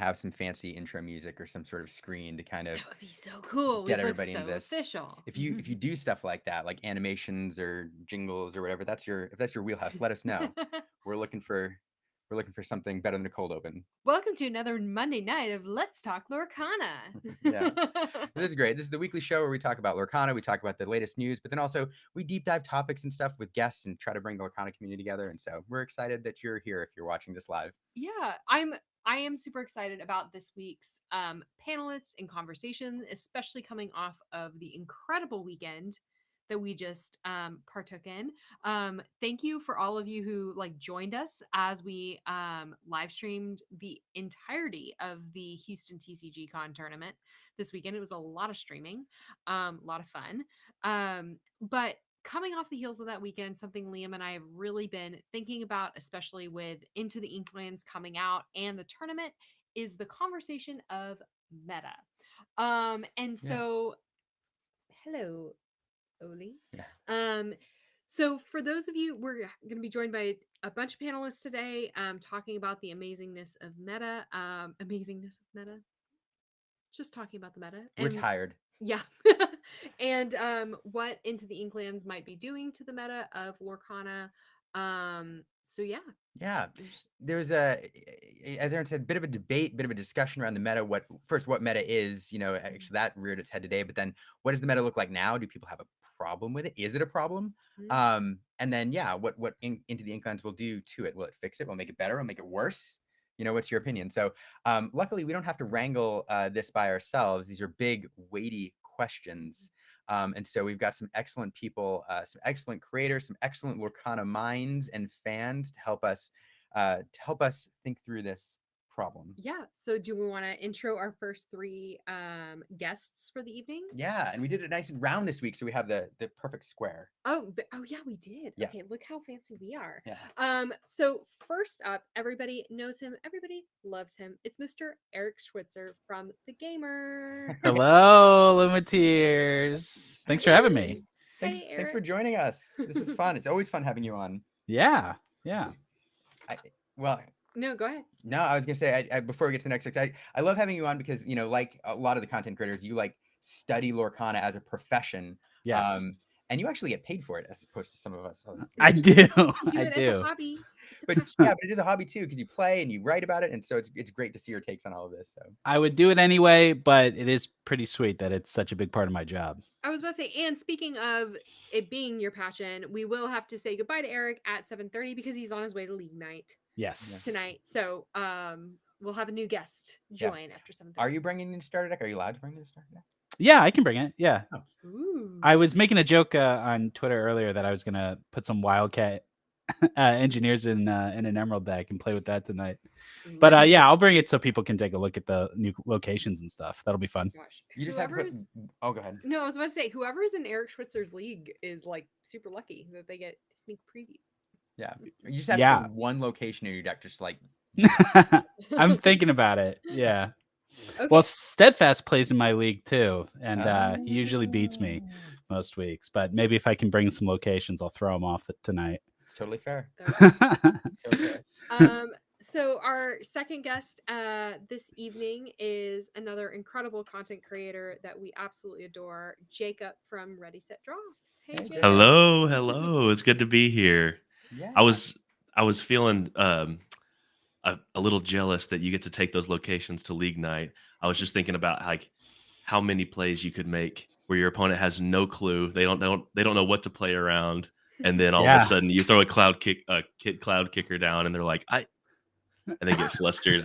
have some fancy intro music or some sort of screen to kind of That would be so cool. get We'd look everybody into so this. official. If you do stuff like that, like animations or jingles or whatever, if that's your wheelhouse, let us know. We're looking for something better than a cold open. Welcome to another Monday night of Let's Talk Lorcana. Yeah. This is great. This is the weekly show where we talk about Lorcana, we talk about the latest news, but then also we deep dive topics and stuff with guests and try to bring the Lorcana community together. And so we're excited that you're here if you're watching this live. Yeah, I am super excited about this week's panelists and conversation, especially coming off of the incredible weekend that we just partook in. Thank you for all of you who like joined us as we live streamed the entirety of the Houston TCG Con tournament this weekend. It was a lot of streaming, a lot of fun. But coming off the heels of that weekend, something Liam and I have really been thinking about, especially with Into the Inklands coming out and the tournament, is the conversation of meta. And Yeah. so, hello, Oli. Yeah. So for those of you, we're going to be joined by a bunch of panelists today, talking about the amazingness of meta. Amazingness of meta. Just talking about the meta. We're And tired. yeah. And what Into the Inklands might be doing to the meta of Lorcana. So yeah. Yeah. There's as Aaron said, bit of a debate, bit of a discussion around the meta. What meta is, actually that reared its head today, but then what does the meta look like now? Do people have a problem with it? Is it a problem? And then, yeah, what Into the Inklands will do to it? Will it fix it? Will it make it better? Will it make it worse? What's your opinion? So luckily we don't have to wrangle this by ourselves. These are big, weighty questions. And so we've got some excellent people, some excellent creators, some excellent Lorcana minds and fans to help us think through this problem. Yeah. So do we want to intro our first three guests for the evening? Yeah, and we did it nice and round this week, so we have the perfect square. Oh yeah, we did. Yeah. Okay, look how fancy we are. Yeah. So first up, everybody knows him, everybody loves him. It's Mr. Eric Schwitzer from The Gamer. Hello, Lumiteers. Thanks for having me. Thanks, Hey, thanks for Eric. joining us. This is fun. It's always fun having you on. Yeah. Well, No, go ahead. no, I was gonna say before we get to the next section, I love having you on because like a lot of the content creators, you like study Lorcana as a profession. Yes. And you actually get paid for it as opposed to some of us. I do. You do I it do. as a hobby. But yeah, but it is a hobby too because you play and you write about it, and so it's great to see your takes on all of this. So I would do it anyway, but it is pretty sweet that it's such a big part of my job. I was about to say, and speaking of it being your passion, we will have to say goodbye to Eric at 7:30 because he's on his way to league night Yes. tonight. So we'll have a new guest join after 7:30. Are you bringing the starter deck? Are you allowed to bring the starter deck? Yeah, I can bring it. Yeah. Oh. Ooh. I was making a joke on Twitter earlier that I was gonna put some Wildcat engineers in an Emerald deck and play with that tonight. But yeah, I'll bring it so people can take a look at the new locations and stuff. That'll be fun. Gosh. You just have to put. Oh, go ahead. No, I was about to say whoever's in Eric Schwitzer's league is like super lucky that they get a sneak preview. Yeah, you just have to put one location in your deck, just like. I'm thinking about it. Yeah. Okay. Well, Steadfast plays in my league too, and he usually beats me most weeks. But maybe if I can bring some locations, I'll throw him off tonight. It's totally fair. It's totally fair. So our second guest this evening is another incredible content creator that we absolutely adore, Jacob from Ready Set Draw. Hey, Jacob. Hello. It's good to be here. Yeah. I was feeling a little jealous that you get to take those locations to league night. I was just thinking about like how many plays you could make where your opponent has no clue. They don't know what to play around, and then all of a sudden you throw a cloud kicker down, and they're like, and they get flustered.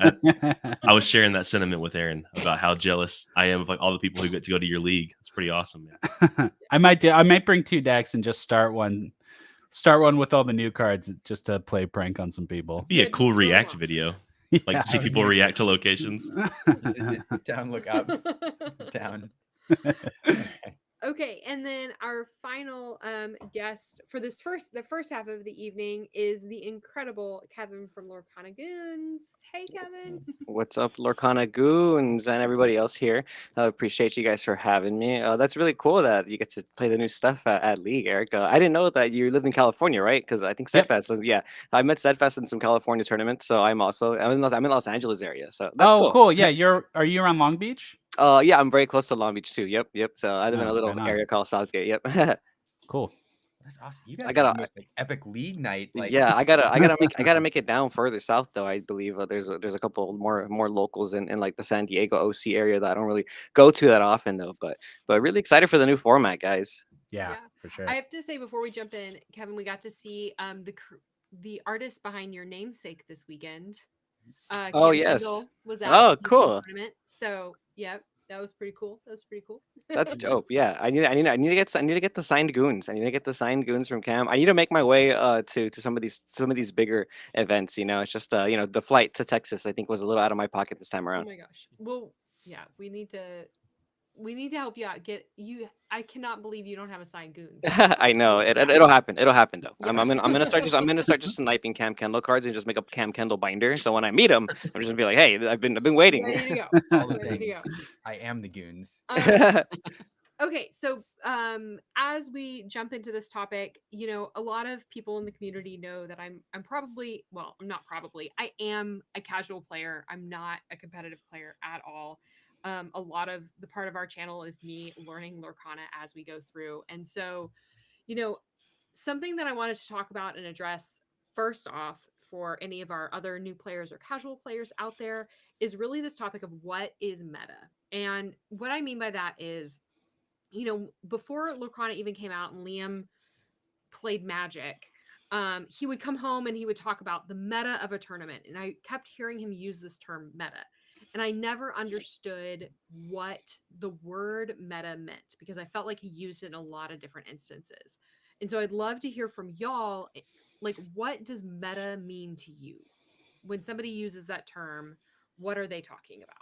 I was sharing that sentiment with Aaron about how jealous I am of like all the people who get to go to your league. It's pretty awesome, man. I might bring 2 decks and just start one with all the new cards just to play prank on some people. Be a cool react video. Like see people react to locations. Down, look up, down. Okay, and then our final guest for the first half of the evening is the incredible Kevin from Lorcana Goons. Hey, Kevin. What's up, Lorcana Goons and everybody else here? I appreciate you guys for having me. That's really cool that you get to play the new stuff at League, Eric. I didn't know that you lived in California, right? Because I think Yep. Steadfast, yeah, I met Steadfast in some California tournaments, so I'm in Los Angeles area, so that's Oh, cool. cool. Yeah, are you around Long Beach? Yeah, I'm very close to Long Beach too. Yep. So I live in a Oh, little right on. area called Southgate. Yep. Cool. That's awesome. You guys I got the gotta, most like epic league night. Like, yeah, I gotta make it down further south though. I believe there's a couple more locals in like the San Diego OC area that I don't really go to that often though. But really excited for the new format, guys. Yeah, Yeah. for sure. I have to say before we jump in, Kevin, we got to see the artist behind your namesake this weekend. Oh Cam yes. Kendall was at Oh, the cool. tournament. So yeah, that was pretty cool. That's dope. Yeah, I need to get the signed goons. I need to get the signed goons from Cam. I need to make my way to some of these bigger events. You know, it's just the flight to Texas I think was a little out of my pocket this time Oh around. my gosh. Well, yeah, we need to help you out. I cannot believe you don't have a signed goons. I know Yeah. it'll happen. It'll happen though. Yeah. I'm gonna start just sniping Cam Kendall cards and just make a Cam Kendall binder. So when I meet him, I'm just gonna be like, hey, I've been waiting. Ready to go. all the Ready to things. go. I am the goons. Okay, so as we jump into this topic, a lot of people in the community know that I'm probably, well, I'm not probably, I am a casual player. I'm not a competitive player at all. A lot of the part of our channel is me learning Lorcana as we go through. And so, something that I wanted to talk about and address first off for any of our other new players or casual players out there is really this topic of what is meta. And what I mean by that is, before Lorcana even came out and Liam played Magic, he would come home and he would talk about the meta of a tournament. And I kept hearing him use this term meta. And I never understood what the word meta meant because I felt like he used it in a lot of different instances. And so I'd love to hear from y'all, like, what does meta mean to you? When somebody uses that term, what are they talking about?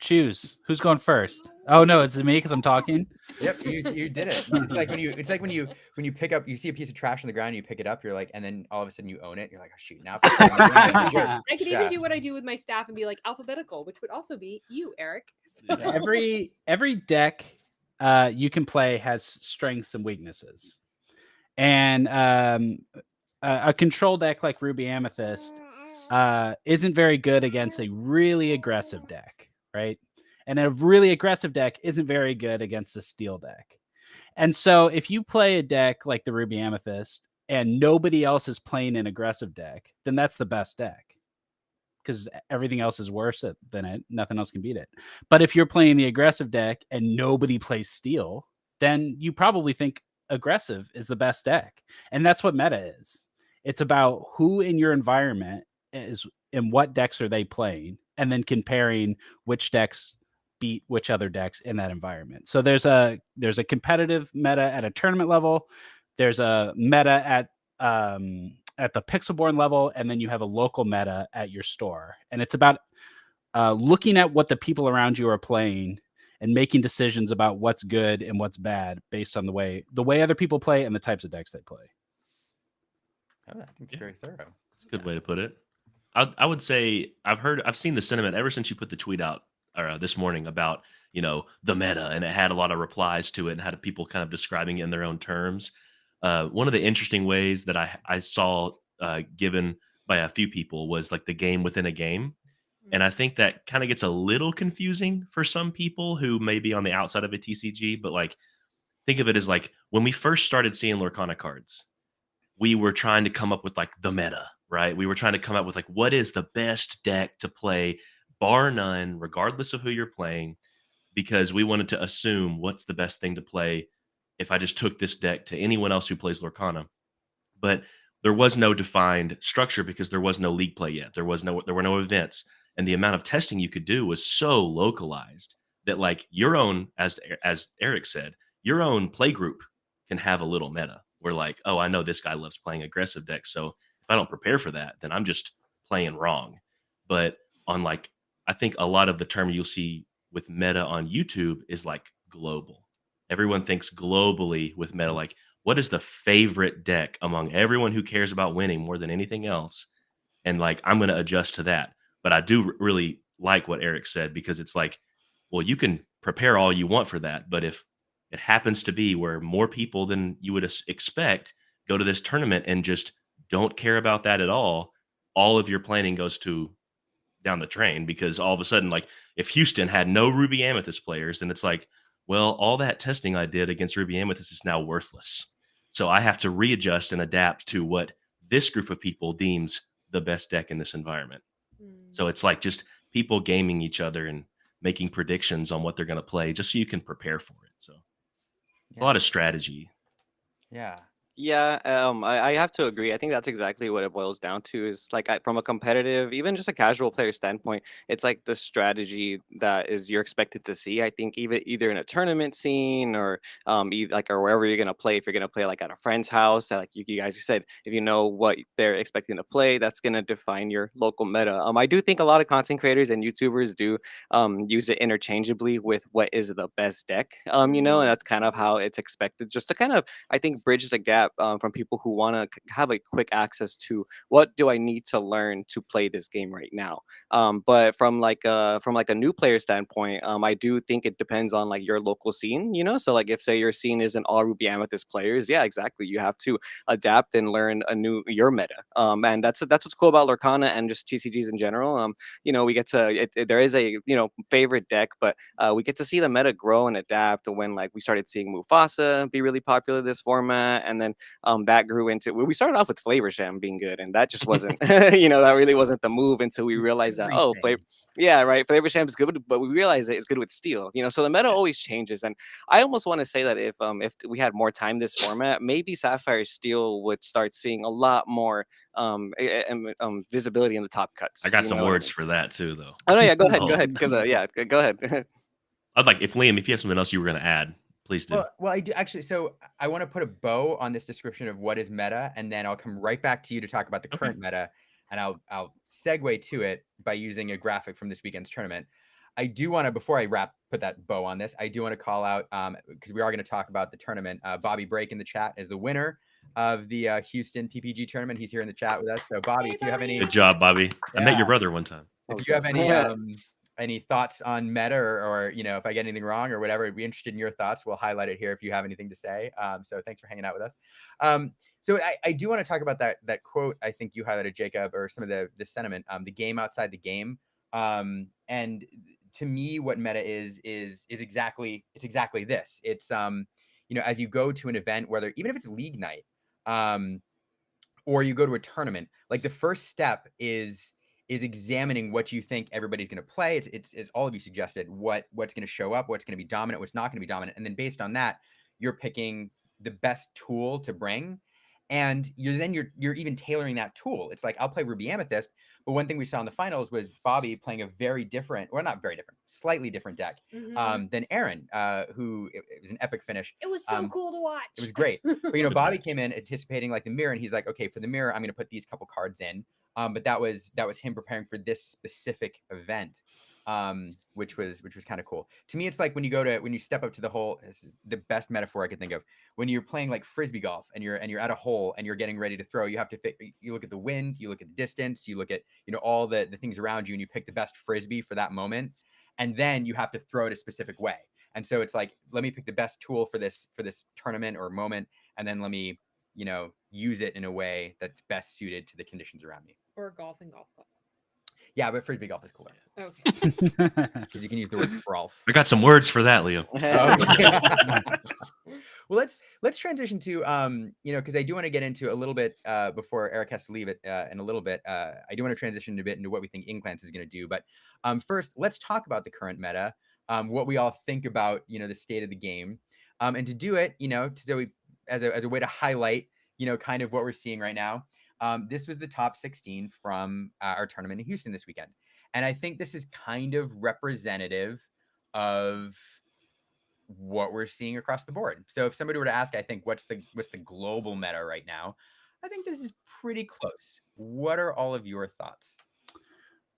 Choose who's going first. Oh no, it's me because I'm talking. Yep, you did it. It's like when you pick up, you see a piece of trash on the ground, you pick it up, you're like, and then all of a sudden you own it. You're like, oh shoot, now. I could Yeah. even do what I do with my staff and be like alphabetical, which would also be you, Eric. So- Every deck you can play has strengths and weaknesses, and a control deck like Ruby Amethyst isn't very good against a really aggressive deck, right? And a really aggressive deck isn't very good against a steel deck. And so if you play a deck like the Ruby Amethyst and nobody else is playing an aggressive deck, then that's the best deck because everything else is worse than it. Nothing else can beat it. But if you're playing the aggressive deck and nobody plays steel, then you probably think aggressive is the best deck. And that's what meta is. It's about who in your environment is and what decks are they playing, and then comparing which decks beat which other decks in that environment. So there's a competitive meta at a tournament level. There's a meta at the Pixelborn level, and then you have a local meta at your store. And it's about looking at what the people around you are playing and making decisions about what's good and what's bad based on the way other people play and the types of decks they play. Oh, I think it's very thorough. That's a good way to put it. I would say I've seen the sentiment ever since you put the tweet out this morning about the meta, and it had a lot of replies to it and had people kind of describing it in their own terms. One of the interesting ways that I saw given by a few people was like the game within a game. And I think that kind of gets a little confusing for some people who may be on the outside of a TCG, but like think of it as like when we first started seeing Lorcana cards, we were trying to come up with like the meta, right? We were trying to come up with like what is the best deck to play, bar none, regardless of who you're playing, because we wanted to assume what's the best thing to play if I just took this deck to anyone else who plays Lorcana. But there was no defined structure because there was no league play yet. There were no events, and the amount of testing you could do was so localized that like your own, as Eric said, your own play group can have a little meta. Where like, oh, I know this guy loves playing aggressive decks, so if I don't prepare for that, then I'm just playing wrong. But on like, I think a lot of the term you'll see with meta on YouTube is like global. Everyone thinks globally with meta, like what is the favorite deck among everyone who cares about winning more than anything else? And like I'm going to adjust to that. But I do really like what Eric said, because it's like, well, you can prepare all you want for that, but if it happens to be where more people than you would expect go to this tournament and just don't care about that at all of your planning goes to down the drain, because all of a sudden, like if Houston had no Ruby Amethyst players, then it's like, well, all that testing I did against Ruby Amethyst is now worthless. So I have to readjust and adapt to what this group of people deems the best deck in this environment. So it's like just people gaming each other and making predictions on what they're going to play just so you can prepare for it. So a lot of strategy. Yeah. Yeah, I have to agree. I think that's exactly what it boils down to. Is like from a competitive, even just a casual player standpoint, it's like the strategy that is you're expected to see. I think even either in a tournament scene or like or wherever you're gonna play. If you're gonna play like at a friend's house, like you guys said, if you know what they're expecting to play, that's gonna define your local meta. I do think a lot of content creators and YouTubers do use it interchangeably with what is the best deck. And that's kind of how it's expected, just to kind of I think bridges a gap from people who want to have a quick access to what do I need to learn to play this game right now. But from like a new player standpoint, I do think it depends on like your local scene. So like if say your scene isn't all Ruby Amethyst players, yeah, exactly, you have to adapt and learn your meta. And that's what's cool about Lorcana and just TCGs in general. We get to there is a favorite deck, but we get to see the meta grow and adapt when like we started seeing Mufasa be really popular this format, and then that grew into we started off with Flavor Sham being good, and that just wasn't that really wasn't the move until we realized that yeah, right, Flavor Sham is good, but we realized that it's good with Steel. So the meta always changes, and I almost want to say that if we had more time this format, maybe Sapphire Steel would start seeing a lot more visibility in the top cuts. I got some words for that too, though. Oh no, yeah, go Oh. ahead, because yeah, go ahead. I'd like if Liam, if you have something else you were going to add, please do. Well, I do actually. So I want to put a bow on this description of what is meta, and then I'll come right back to you to talk about the current meta, and I'll segue to it by using a graphic from this weekend's tournament. I do want to, before I put that bow on this, I do want to call out, because we are going to talk about the tournament. Bobby Break in the chat is the winner of the Houston PPG tournament. He's here in the chat with us. So Bobby, if you have any, good job, Bobby. I met your brother one time. If you have any thoughts on meta, or if I get anything wrong or whatever, I'd be interested in your thoughts. We'll highlight it here if you have anything to say. So thanks for hanging out with us. So I do want to talk about that quote I think you highlighted, Jacob, or some of the sentiment, the game outside the game. And to me, what meta is exactly this. It's as you go to an event, whether even if it's league night, or you go to a tournament, like the first step is examining what you think everybody's going to play. It's all of you suggested what's going to show up, what's going to be dominant, what's not going to be dominant, and then based on that, you're picking the best tool to bring, and you're even tailoring that tool. It's like, I'll play Ruby Amethyst, but one thing we saw in the finals was Bobby playing a very different, or not very different, slightly different deck than Aaron, who it was an epic finish. It was so cool to watch. It was great. But Bobby came in anticipating like the mirror, and he's like, okay, for the mirror, I'm going to put these couple cards in. But that was him preparing for this specific event, which was kind of cool. To me, it's like when you step up to the hole. It's the best metaphor I could think of. When you're playing like frisbee golf and you're at a hole and you're getting ready to throw, you have to you look at the wind, you look at the distance, you look at all the things around you, and you pick the best frisbee for that moment, and then you have to throw it a specific way. And so it's like, let me pick the best tool for this tournament or moment, and then let me use it in a way that's best suited to the conditions around me. Or golf and golf club. Yeah, but frisbee golf is cooler. Okay. Because you can use the word frolf. I got some words for that, Leo. Well, let's transition to because I do want to get into a little bit before Eric has to leave it in a little bit. I do want to transition a bit into what we think Inklands is going to do. But first, let's talk about the current meta, what we all think about the state of the game, and to do it, so we as a way to highlight kind of what we're seeing right now. This was the top 16 from our tournament in Houston this weekend. And I think this is kind of representative of what we're seeing across the board. So if somebody were to ask, I think, what's the global meta right now? I think this is pretty close. What are all of your thoughts?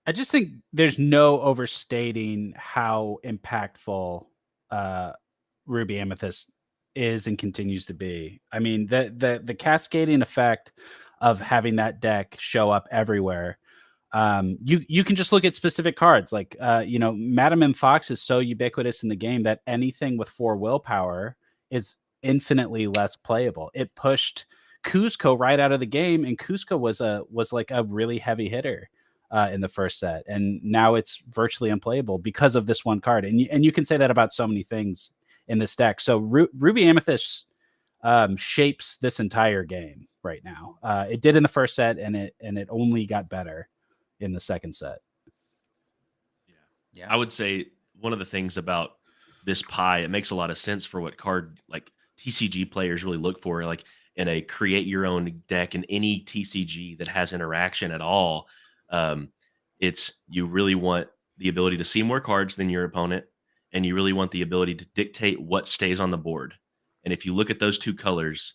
I just think there's no overstating how impactful Ruby Amethyst is and continues to be. I mean, the cascading effect of having that deck show up everywhere. You can just look at specific cards like Madam M Fox is so ubiquitous in the game that anything with 4 willpower is infinitely less playable. It pushed Cusco right out of the game, and Cusco was like a really heavy hitter in the first set, and now it's virtually unplayable because of this one card. And you can say that about so many things in this deck. So Ruby Amethyst shapes this entire game right now. It did in the first set, and it only got better in the second set. Yeah. I would say one of the things about this pie, it makes a lot of sense for what card like TCG players really look for, like in a create your own deck in any TCG that has interaction at all. It's you really want the ability to see more cards than your opponent, and you really want the ability to dictate what stays on the board. And if you look at those two colors,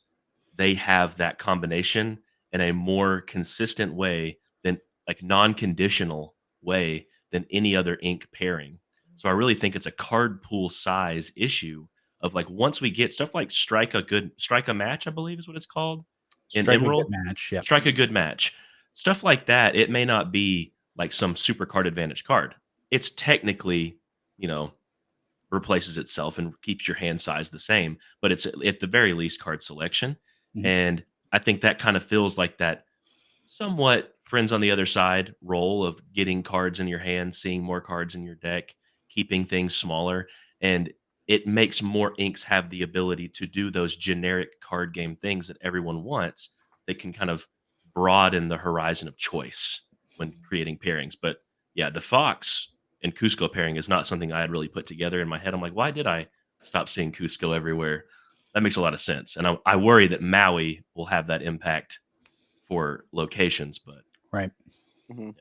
they have that combination in a more consistent way than like non-conditional way than any other ink pairing. So I really think it's a card pool size issue of like once we get stuff like strike a match, I believe is what it's called in Strike a good Emerald. match. Yep. Strike a good match. Stuff like that, it may not be like some super card advantage card. It's technically, replaces itself and keeps your hand size the same, but it's at the very least card selection. Mhm. And I think that kind of feels like that somewhat friends on the other side role of getting cards in your hand, seeing more cards in your deck, keeping things smaller. And it makes more inks have the ability to do those generic card game things that everyone wants that can kind of broaden the horizon of choice when creating pairings. But yeah, the Fox and Cusco pairing is not something I had really put together in my head. I'm like, why did I stop seeing Cusco everywhere? That makes a lot of sense. And I worry that Maui will have that impact for locations, but Right. Mhm.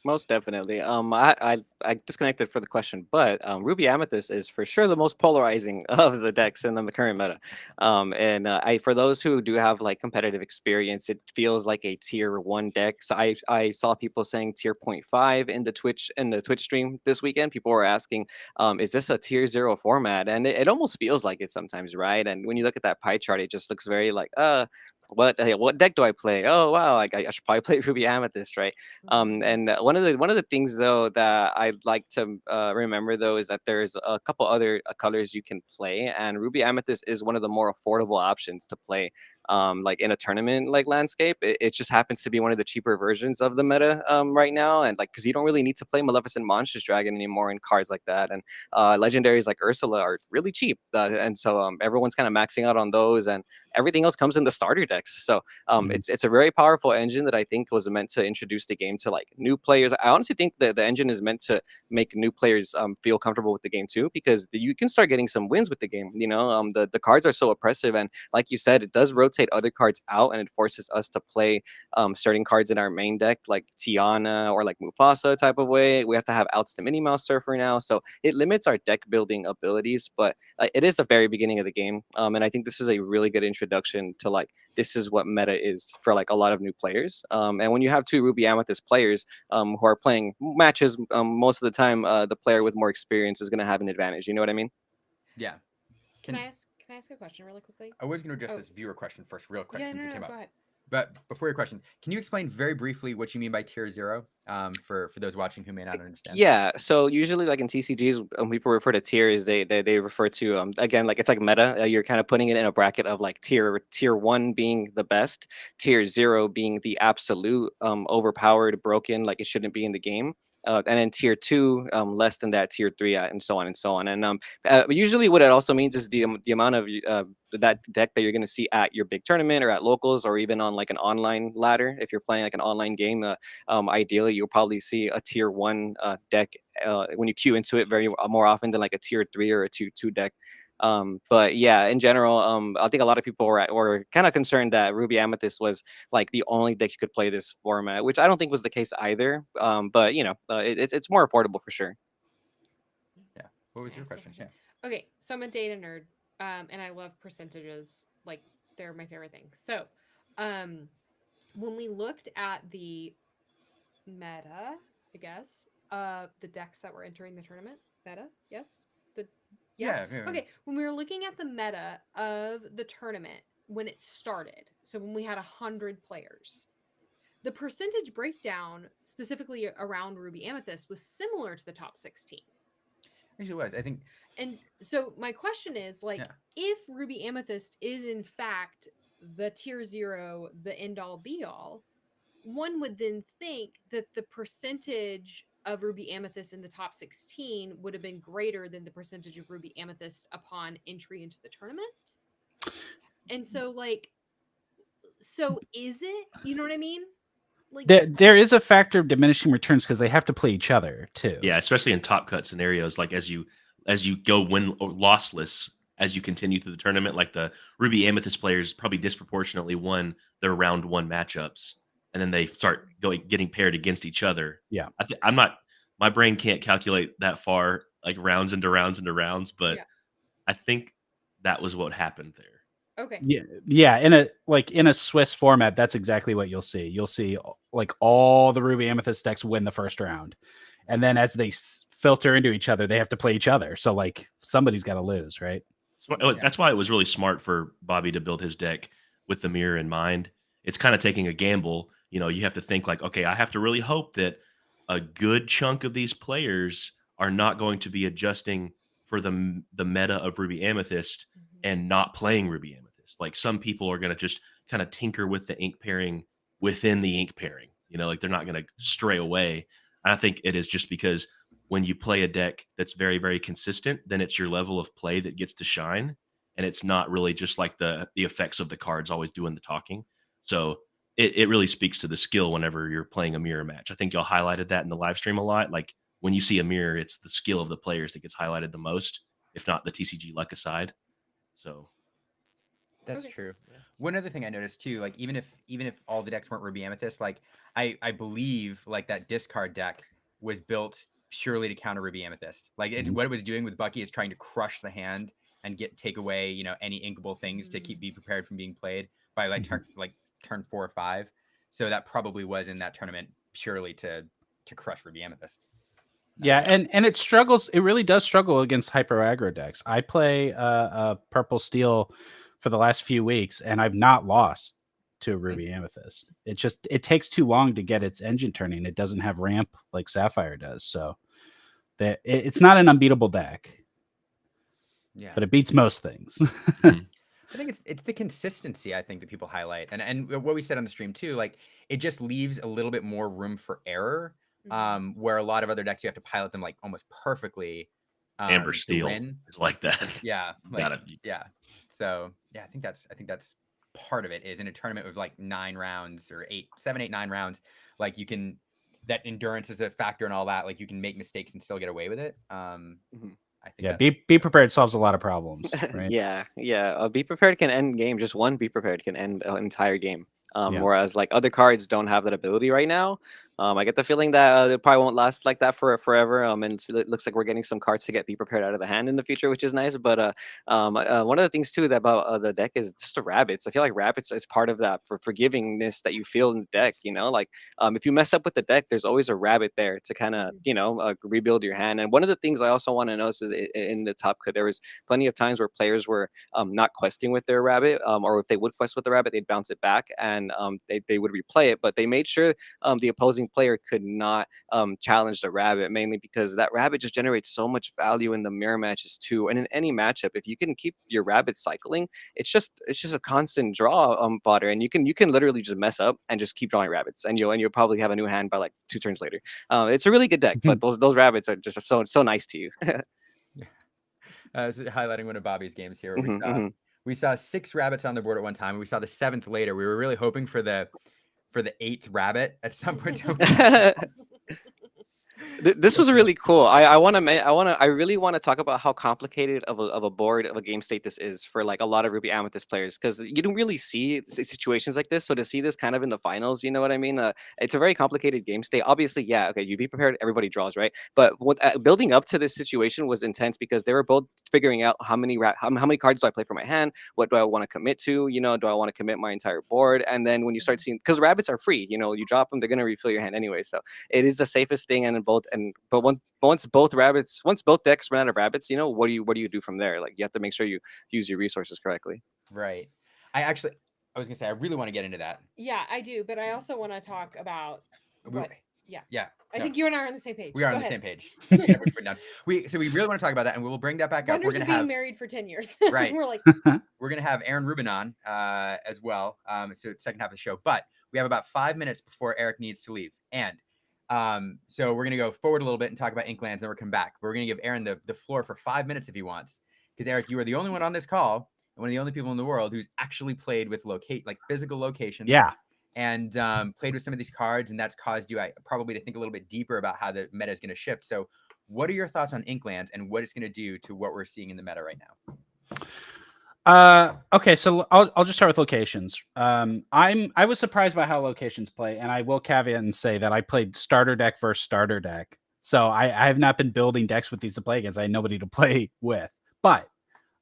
Most definitely. I disconnected for the question, but Ruby Amethyst is for sure the most polarizing of the decks in the current meta. And I for those who do have like competitive experience, it feels like a tier 1 deck. So I saw people saying tier 0.5 in the Twitch stream this weekend. People were asking, is this a tier 0 format? And it almost feels like it sometimes, right? And when you look at that pie chart, it just looks very like what deck do I play? Oh wow, I should probably play Ruby Amethyst, right? And one of the things though that I'd like to remember though is that there's a couple other colors you can play, and Ruby Amethyst is one of the more affordable options to play. Like in a tournament like landscape, it just happens to be one of the cheaper versions of the meta right now, and like because you don't really need to play Maleficent Monstrous Dragon anymore in cards like that, and legendaries like Ursula are really cheap, and so everyone's kind of maxing out on those, and everything else comes in the starter decks. So Mhm. it's a very powerful engine that I think was meant to introduce the game to like new players. I honestly think that the engine is meant to make new players feel comfortable with the game too, because you can start getting some wins with the game. The cards are so oppressive, and like you said, it does rotate other cards out, and it forces us to play certain cards in our main deck, like Tiana or like Mufasa type of way. We have to have outs to Minnie Mouse Surfer now, so it limits our deck building abilities. But it is the very beginning of the game, and I think this is a really good introduction to like this is what meta is for like a lot of new players. And when you have two Ruby Amethyst players who are playing matches, most of the time the player with more experience is going to have an advantage. You know what I mean? Yeah. Can I ask a question really quickly? I was going to address Oh. this viewer question first, real quick, Yeah, since no, it came go up. ahead. But before your question, can you explain very briefly what you mean by tier 0 for those watching who may not understand? Yeah, so usually like in TCGs, people refer to tiers. They refer to again like it's like meta. You're kind of putting it in a bracket of like tier 1 being the best, tier 0 being the absolute overpowered, broken, like it shouldn't be in the game. And then tier 2 less than that, tier 3 and so on and so on. And usually what it also means is the amount of that deck that you're going to see at your big tournament or at locals or even on like an online ladder. If you're playing like an online game, ideally you'll probably see a tier 1 deck when you queue into it very more often than like a tier 3 or a tier 2 deck. But yeah, in general, I think a lot of people were kind of concerned that Ruby Amethyst was like the only deck you could play this format, which I don't think was the case either. But it's more affordable for sure. Yeah. What was your question? Yeah. Okay, so I'm a data nerd, and I love percentages. Like they're my favorite thing. So, when we looked at the meta I guess, the decks that were entering the tournament meta. Yes. Yeah. Yeah. Okay. When we were looking at the meta of the tournament when it started, so when we had 100 players, the percentage breakdown specifically around Ruby Amethyst was similar to the top 16. Actually, it was. I think. And so my question is, like, Yeah. if Ruby Amethyst is in fact the tier 0, the end all be all, one would then think that the percentage of Ruby Amethyst in the top 16 would have been greater than the percentage of Ruby Amethyst upon entry into the tournament. And so, like, so is it? You know what I mean? Like, There is a factor of diminishing returns because they have to play each other too. Yeah, especially in top cut scenarios, like as you go win or lossless as you continue through the tournament, like the Ruby Amethyst players probably disproportionately won their round 1 matchups, and then they start getting paired against each other. Yeah. I'm not, my brain can't calculate that far, like rounds into rounds into rounds, but Yeah. I think that was what happened there. okay. Yeah. In a Swiss format, that's exactly what you'll see. You'll see like all the Ruby Amethyst decks win the first round, and then as they filter into each other, they have to play each other. So like somebody's got to lose, right? So, that's why it was really smart for Bobby to build his deck with the mirror in mind. It's kind of taking a gamble. You know, you have to think like, okay, I have to really hope that a good chunk of these players are not going to be adjusting for the meta of Ruby Amethyst and not playing Ruby Amethyst. Like some people are going to just kind of tinker with the ink pairing within the ink pairing. You know, like they're not going to stray away. And I think it is just because when you play a deck that's very, very consistent, then it's your level of play that gets to shine. And it's not really just like the effects of the cards always doing the talking. So it really speaks to the skill whenever you're playing a mirror match. I think y'all highlighted that in the live stream a lot. Like when you see a mirror, it's the skill of the players that gets highlighted the most, if not the TCG luck aside. So That's Okay. true. One other thing I noticed too, like even if all the decks weren't Ruby Amethyst, like I believe like that discard deck was built purely to counter Ruby Amethyst. Like it's what it was doing with Bucky is trying to crush the hand and take away, you know, any inkable things to be prepared from being played by like turn 4 or 5. So that probably was in that tournament purely to crush Ruby Amethyst. Yeah, and it struggles. It really does struggle against hyper aggro decks. I play purple steel for the last few weeks, and I've not lost to Ruby Amethyst. It takes too long to get its engine turning. It doesn't have ramp like Sapphire does, so it's not an unbeatable deck. Yeah, but it beats most things. I think it's the consistency I think that people highlight, and what we said on the stream too. Like it just leaves a little bit more room for error. Where a lot of other decks you have to pilot them like almost perfectly. Amber to Steel win. is like that. Yeah, Gotta- yeah. So yeah, I think that's part of it. Is in a tournament with like 9 rounds or 7, 8, 9 rounds, like you can, that endurance is a factor and all that. Like you can make mistakes and still get away with it. I think Yeah, be prepared solves a lot of problems, right? Yeah. Be prepared can end game. Just one be prepared can end an entire game. Yeah. Whereas like other cards don't have that ability right now. I get the feeling that it probably won't last like that for forever. And it looks like we're getting some cards to get be prepared out of the hand in the future, which is nice. But one of the things too that about the deck is just the rabbits. I feel like rabbits is part of that for forgivingness that you feel in the deck. You know, like if you mess up with the deck, there's always a rabbit there to kind of rebuild your hand. And one of the things I also want to notice is in the top cut there was plenty of times where players were not questing with their rabbit, or if they would quest with the rabbit, they'd bounce it back and they would replay it. But they made sure the opposing player could not challenge the rabbit, mainly because that rabbit just generates so much value in the mirror matches too. And in any matchup, if you can keep your rabbit cycling, it's just a constant draw fodder, and you can literally just mess up and just keep drawing rabbits, and you'll probably have a new hand by like 2 turns later. It's a really good deck, but those rabbits are just so nice to you. So highlighting one of Bobby's games here. We saw 6 rabbits on the board at one time, and we saw the 7th later. We were really hoping for the 8th rabbit at some point. This was really cool. I really want to talk about how complicated of a board of a game state this is for like a lot of Ruby Amethyst players, because you don't really see situations like this. So to see this kind of in the finals, you know what I mean? It's a very complicated game state. Obviously, yeah, okay, you be prepared. Everybody draws, right? But what building up to this situation was intense because they were both figuring out how many cards do I play for my hand? What do I want to commit to? You know, do I want to commit my entire board? And then when you start seeing, because rabbits are free, you know, you drop them, they're gonna refill your hand anyway. So it is the safest thing, and in both but once both decks run out of rabbits, you know, what do you do from there? Like, you have to make sure you use your resources correctly. Right. I was gonna say I really want to get into that. Yeah, I do, but I also want to talk about what. Yeah. I think you and I are on the same page. We are Go on the ahead. same page. Yeah, we're down. So we really want to talk about that, and we will bring that back up. Wonders We're of gonna being have married for 10 years. Right. We're like, we're gonna have Aaron Rubin on as well. So it's second half of the show, but we have about 5 minutes before Eric needs to leave, and so we're gonna go forward a little bit and talk about Inklands, and we're come back. We're gonna give Aaron the floor for 5 minutes if he wants, because Eric, you are the only one on this call, and one of the only people in the world who's actually played with physical locations. Yeah. And played with some of these cards, and that's caused you probably to think a little bit deeper about how the meta is going to shift. So what are your thoughts on Inklands and what it's going to do to what we're seeing in the meta right now? Okay, so I'll just start with locations. I was surprised by how locations play, and I will caveat and say that I played starter deck versus starter deck. So I have not been building decks with these to play against. I had nobody to play with. But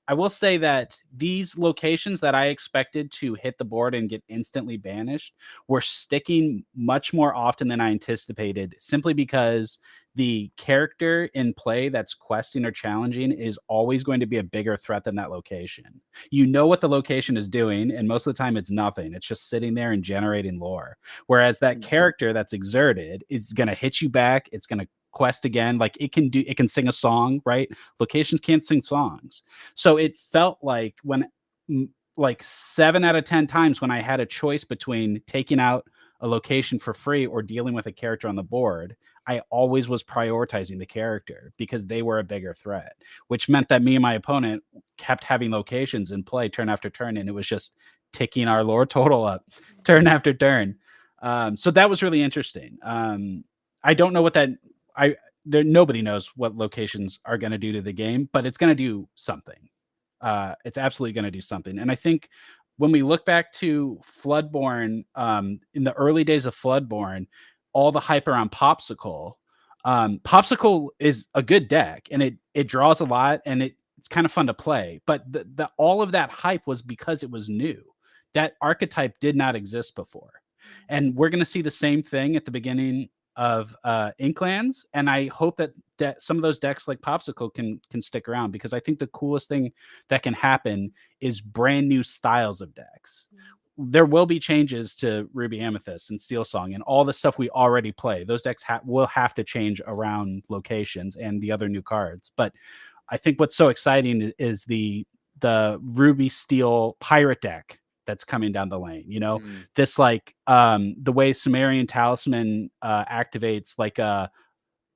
I will say that these locations that I expected to hit the board and get instantly banished were sticking much more often than I anticipated, simply because the character in play that's questing or challenging is always going to be a bigger threat than that location. You know what the location is doing, and most of the time it's nothing. It's just sitting there and generating lore. Whereas that character that's exerted is going to hit you back. It's going to quest again. Like, it can sing a song, right? Locations can't sing songs. So it felt like when like 7 out of 10 times when I had a choice between taking out a location for free or dealing with a character on the board, I always was prioritizing the character because they were a bigger threat, which meant that me and my opponent kept having locations in play turn after turn, and it was just ticking our lore total up turn after turn. So that was really interesting. I don't know what nobody knows what locations are going to do to the game, but it's going to do something. It's absolutely going to do something. And I think when we look back to Floodborn, in the early days of Floodborn, all the hype around Popsicle, Popsicle is a good deck, and it draws a lot, and it's kind of fun to play. But all of that hype was because it was new. That archetype did not exist before. And we're going to see the same thing at the beginning of Inklands, and I hope that some of those decks like Popsicle can stick around, because I think the coolest thing that can happen is brand new styles of decks. There will be changes to Ruby Amethyst and Steel Song and all the stuff we already play. Those decks will have to change around locations and the other new cards. But I think what's so exciting is the Ruby Steel Pirate deck that's coming down the lane. You know, this like the way Sumerian Talisman activates like a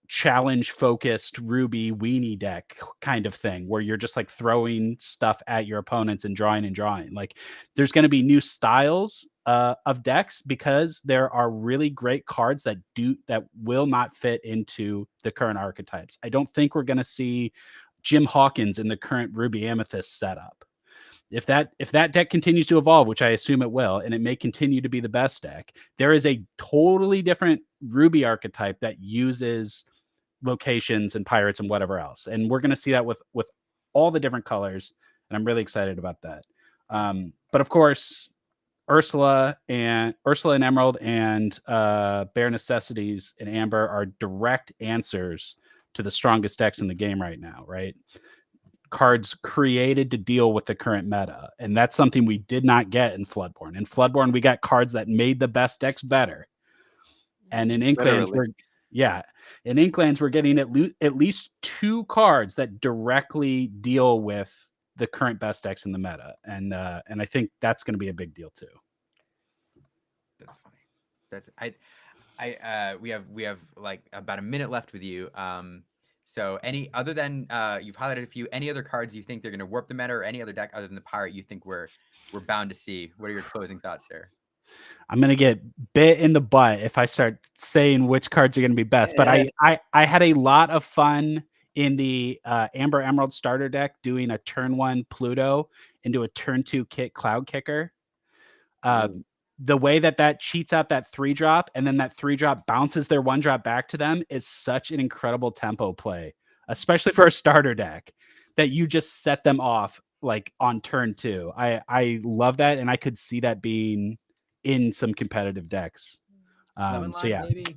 challenge focused Ruby weenie deck kind of thing, where you're just like throwing stuff at your opponents and drawing. Like, there's going to be new styles of decks, because there are really great cards that will not fit into the current archetypes. I don't think we're going to see Jim Hawkins in the current Ruby Amethyst setup. If that deck continues to evolve, which I assume it will, and it may continue to be the best deck, there is a totally different Ruby archetype that uses locations and pirates and whatever else. And we're going to see that with all the different colors. And I'm really excited about that. But of course, Ursula and Emerald and Bare Necessities and Amber are direct answers to the strongest decks in the game right now, right? Cards created to deal with the current meta. And that's something we did not get in Floodborn. In Floodborn, we got cards that made the best decks better. And in Inklands, we're getting at least 2 cards that directly deal with the current best decks in the meta. And I think that's going to be a big deal too. That's funny. We have like about a minute left with you. So any other than you've highlighted a few, any other cards you think they're going to warp the meta, or any other deck other than the pirate you think we're bound to see? What are your closing thoughts there? I'm gonna get bit in the butt if I start saying which cards are gonna be best. But I had a lot of fun in the Amber Emerald starter deck doing a turn 1 Pluto into a turn 2 Cloud Kicker. The way that cheats out that 3-drop and then that 3-drop bounces their 1-drop back to them is such an incredible tempo play, especially for a starter deck, that you just set them off like on turn 2. I love that, and I could see that being in some competitive decks. Lemon So lime, yeah, baby.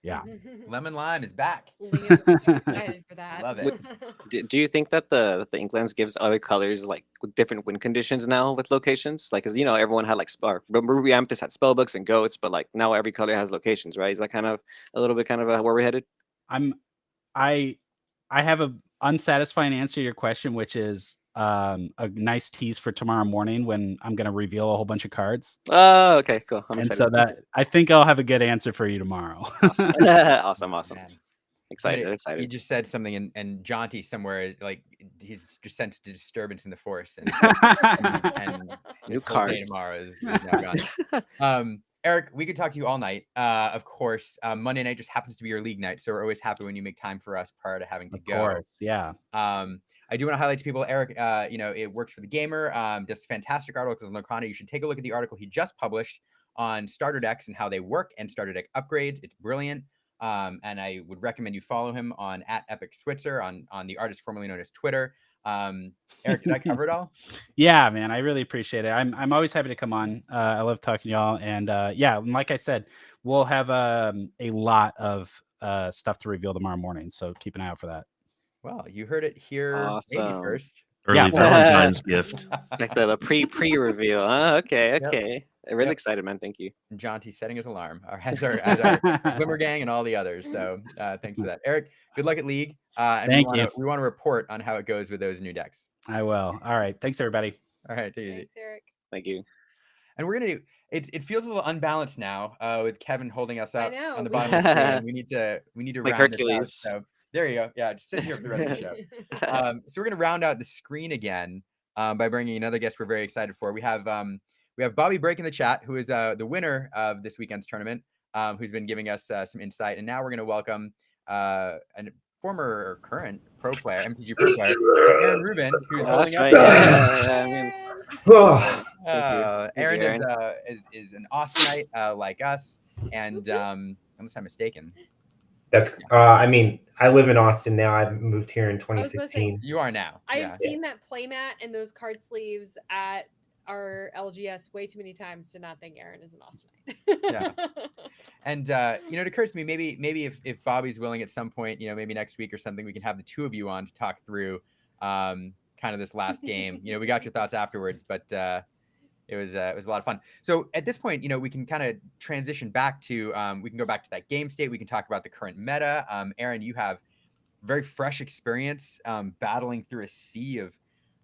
yeah. Lemon lime is back. Liam, I'm excited for that. Love it. Do you think that the Inklands gives other colors like with different win conditions now with locations? Like, cause everyone had like Ruby Amethyst had spellbooks and goats, but like now every color has locations, right? Is that kind of a little bit where we're headed? I have a unsatisfying answer to your question, which is a nice tease for tomorrow morning when I'm going to reveal a whole bunch of cards. Oh, okay, cool. I'm excited. So that I think I'll have a good answer for you tomorrow. Awesome. Man. Excited. You just said something, and Jaunty somewhere, like he's just sensed a disturbance in the force, and New his whole day cards. tomorrow is now gone. Eric, we could talk to you all night. Of course, Monday night just happens to be your league night, so we're always happy when you make time for us prior to having to go. Of course, yeah. I do want to highlight to people, Eric, it works for the gamer, does fantastic articles on Lorcana. You should take a look at the article he just published on starter decks and how they work and starter deck upgrades. It's brilliant. And I would recommend you follow him on @EpicSwitzer on the artist formerly known as Twitter. Eric, did I cover it all? Yeah, man, I really appreciate it. I'm always happy to come on. I love talking to y'all, and yeah, like I said, we'll have a lot of stuff to reveal tomorrow morning, so keep an eye out for that. Well, you heard it here maybe first. Early Valentine's gift. Like the pre-reveal. Okay. Yep. I'm really excited, man. Thank you. Jaunty's setting his alarm, as our Glimmer Gang and all the others. So thanks for that, Eric. Good luck at League. And we want to report on how it goes with those new decks. I will. All right. Thanks, everybody. All right. Take it easy. Thanks, Eric. Thank you. And we're gonna do it feels a little unbalanced now with Kevin holding us up on the we bottom of the screen. We need to like round Hercules. this out. So there you go. Yeah, just sit here for the rest of the show. So we're gonna round out the screen again by bringing another guest we're very excited for. We have Bobby Break in the chat, who is the winner of this weekend's tournament, who's been giving us some insight. And now we're gonna welcome a former or current pro player, MTG pro player, Aaron Rubin, who's holding up. Aaron is an Austinite like us, and unless I'm mistaken. That's I mean, I live in Austin now. I moved here in 2016. You are now. I've seen that playmat and those card sleeves at our LGS way too many times to not think Aaron is an Austinite. Yeah. And it occurs to me maybe if Bobby's willing at some point, maybe next week or something, we can have the two of you on to talk through kind of this last game. We got your thoughts afterwards, but it was a lot of fun. So at this point, we can kind of transition back to we can go back to that game state. We can talk about the current meta. Aaron, you have very fresh experience battling through a sea of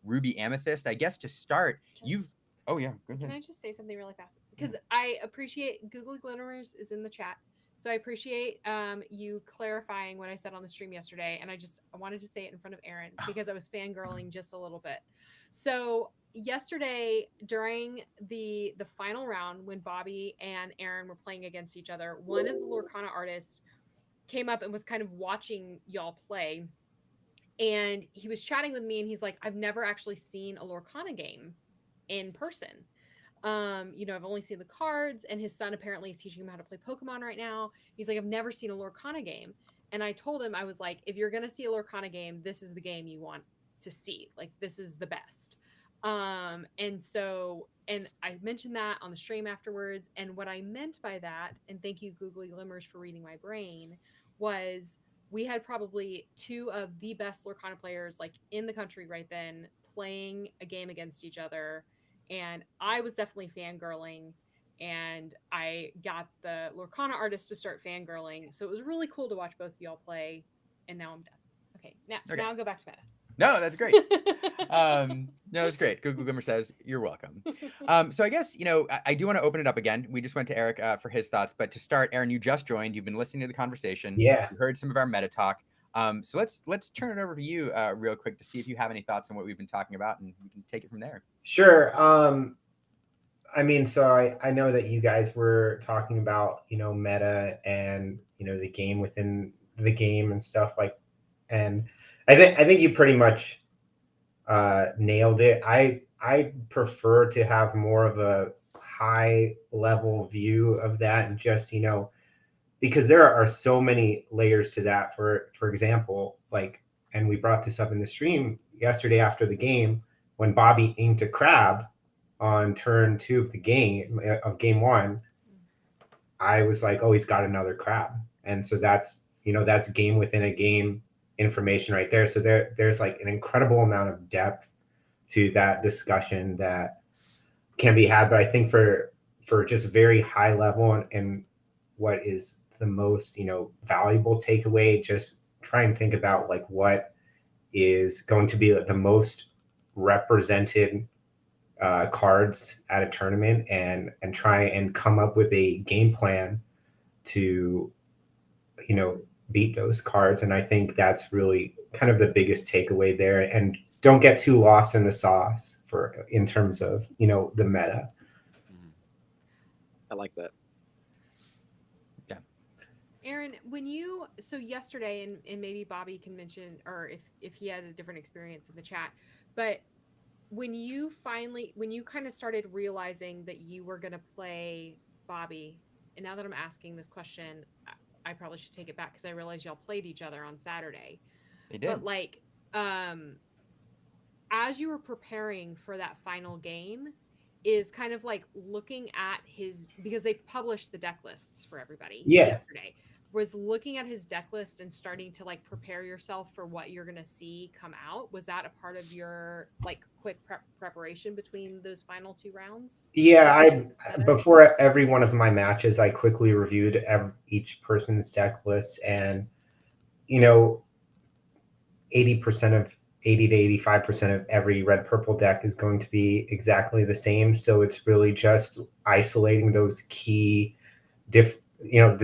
Ruby Amethyst. I guess to start, oh yeah, go ahead. Can I just say something really fast? Because I appreciate Googly Glimmers is in the chat. So I appreciate you clarifying what I said on the stream yesterday. And I wanted to say it in front of Aaron because I was fangirling just a little bit. So yesterday during the final round, when Bobby and Aaron were playing against each other, one of the Lorcana artists came up and was kind of watching y'all play. And he was chatting with me and he's like, I've never actually seen a Lorcana game in person. I've only seen the cards, and his son apparently is teaching him how to play Pokemon right now. He's like, I've never seen a Lorcana game. And I told him, I was like, if you're going to see a Lorcana game, this is the game you want to see. Like, this is the best. And I mentioned that on the stream afterwards. And what I meant by that, and thank you, Googly Glimmers, for reading my brain, was we had probably two of the best Lorcana players like in the country right then playing a game against each other. And I was definitely fangirling, and I got the Lorcana artist to start fangirling. So it was really cool to watch both of y'all play. And now I'm done. Okay. Now I'll go back to meta. No, that's great. No, it's great. Google Glimmer says you're welcome. So I guess, I do want to open it up again. We just went to Eric for his thoughts, but to start, Aaron, you just joined. You've been listening to the conversation. Yeah. You heard some of our meta talk. So let's turn it over to you real quick to see if you have any thoughts on what we've been talking about, and we can take it from there. Sure. I mean, so I know that you guys were talking about, meta and, the game within the game and stuff like, and I think you pretty much nailed it. I prefer to have more of a high level view of that, and just, because there are so many layers to that. For example, like, and we brought this up in the stream yesterday after the game, when Bobby inked a crab on turn 2 of the game of game 1, I was like, oh, he's got another crab. And so that's game within a game information right there. So there's like an incredible amount of depth to that discussion that can be had. But I think for just very high level, and what is the most, valuable takeaway, just try and think about like what is going to be the most represented cards at a tournament, and try and come up with a game plan to, beat those cards. And I think that's really kind of the biggest takeaway there. And don't get too lost in the sauce in terms of, the meta. I like that. Aaron, so yesterday, and maybe Bobby can mention, or if he had a different experience in the chat, but when you kind of started realizing that you were going to play Bobby, and now that I'm asking this question, I probably should take it back because I realized y'all played each other on Saturday. They did. But like, as you were preparing for that final game, is kind of like looking at because they published the deck lists for everybody yesterday, was looking at his deck list and starting to like prepare yourself for what you're going to see come out. Was that a part of your like quick preparation between those final 2 rounds? Yeah, before every one of my matches, I quickly reviewed each person's deck list, and 80 to 85% of every red purple deck is going to be exactly the same. So it's really just isolating those key the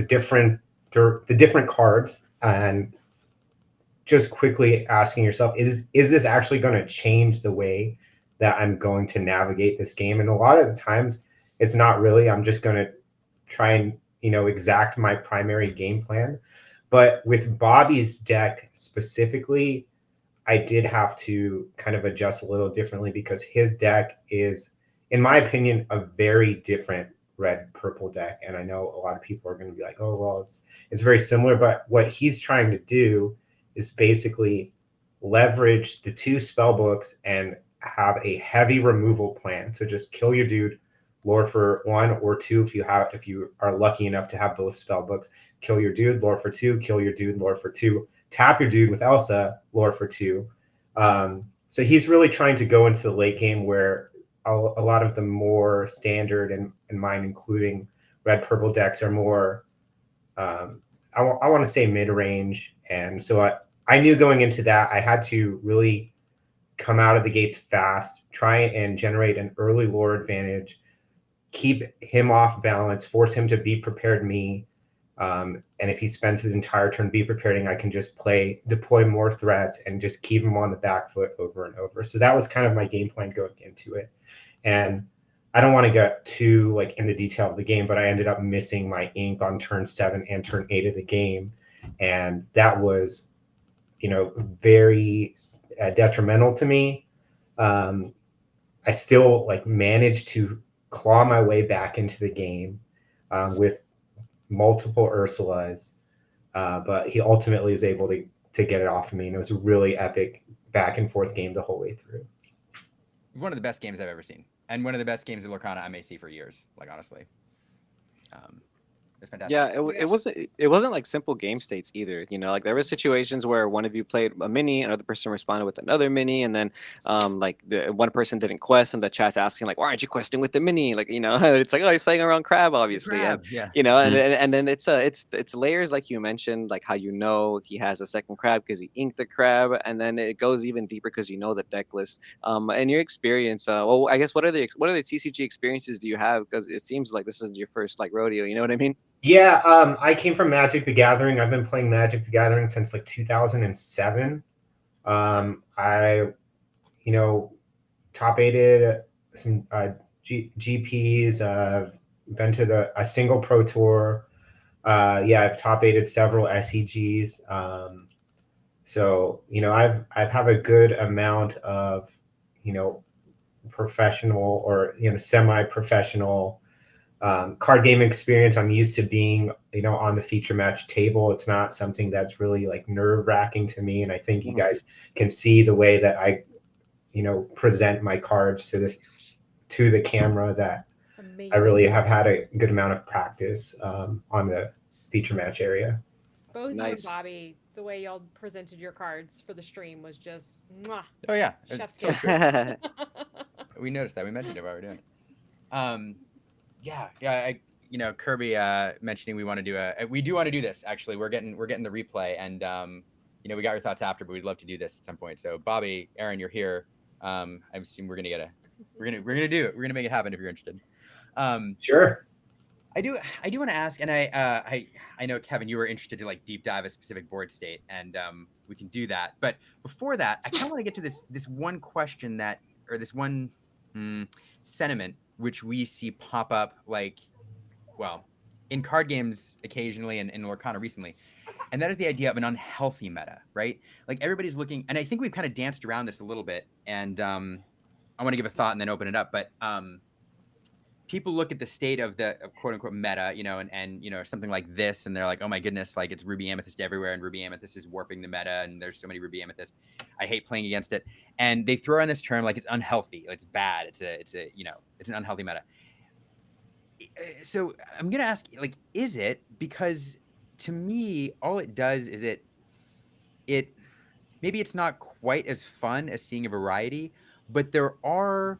different cards, and just quickly asking yourself, is this actually going to change the way that I'm going to navigate this game? And a lot of the times it's not really. I'm just going to try and, exact my primary game plan. But with Bobby's deck specifically, I did have to kind of adjust a little differently, because his deck is, in my opinion, a very different red purple deck. And I know a lot of people are going to be like, oh, well, it's very similar. But what he's trying to do is basically leverage the 2 spell books and have a heavy removal plan. So just kill your dude, lore for 1 or 2 if you are lucky enough to have both spell books. Kill your dude, lore for 2, kill your dude, lore for 2. Tap your dude with Elsa, lore for 2. So he's really trying to go into the late game where a lot of the more standard, and mine including red purple decks, are more I want to say mid-range. And so I knew going into that I had to really come out of the gates fast, try and generate an early lore advantage, keep him off balance, force him to be prepared me. And if he spends his entire turn be preparing, I can just deploy more threats and just keep him on the back foot over and over. So that was kind of my game plan going into it. And I don't want to get too like into detail of the game, but I ended up missing my ink on turn 7 and turn 8 of the game. And that was, very detrimental to me. I still like managed to claw my way back into the game with multiple Ursulas, but he ultimately was able to get it off of me, and it was a really epic back and forth game the whole way through. One of the best games I've ever seen, and one of the best games of Lorcana I may see for years. Like, honestly, it's fantastic. Yeah, it wasn't like simple game states either. Like there were situations where one of you played a mini, another person responded with another mini, and then like the one person didn't quest, and the chat's asking like, why aren't you questing with the mini? Like, it's like, oh, he's playing around crab, obviously. Crab, yeah. And then it's layers, like you mentioned, like how he has a second crab because he inked the crab, and then it goes even deeper because the deck list. And your experience, well, I guess what other TCG experiences do you have? Because it seems like this is your first like rodeo. You know what I mean? Yeah, I came from Magic the Gathering. I've been playing Magic the Gathering since like 2007. I, top 8'd some GPs. Been to a single Pro Tour. I've top aided several SEGs. So I've have a good amount of professional or semi-professional card game experience. I'm used to being on the feature match table. It's not something that's really like nerve-wracking to me, and I think you guys can see the way that I present my cards to the camera that I really have had a good amount of practice on the feature match area. Both Nice. you and Bobby, the way y'all presented your cards for the stream was just mwah, Oh yeah, chef's totally kiss. true. We noticed that. We mentioned it while we were doing it. Kirby mentioning we want to do this. Actually, we're getting the replay, and we got your thoughts after, but we'd love to do this at some point. So Bobby, Aaron, you're here. I assume we're gonna do it. We're gonna make it happen if you're interested. Sure. I do want to ask, and I know, Kevin, you were interested to like deep dive a specific board state, and we can do that. But before that, I kind of want to get to this one question or this one sentiment which we see pop up in card games occasionally and in Lorcana recently, and that is the idea of an unhealthy meta, right? Like everybody's looking, and I think we've kind of danced around this a little bit, and I want to give a thought and then open it up, but people look at the state of the quote unquote meta, and something like this, and they're like, oh my goodness, like it's Ruby Amethyst everywhere, and Ruby Amethyst is warping the meta, and there's so many Ruby Amethyst. I hate playing against it. And they throw in this term like it's unhealthy, it's bad, it's an unhealthy meta. So I'm gonna ask, like, is it? Because to me, all it does is it maybe it's not quite as fun as seeing a variety, but there are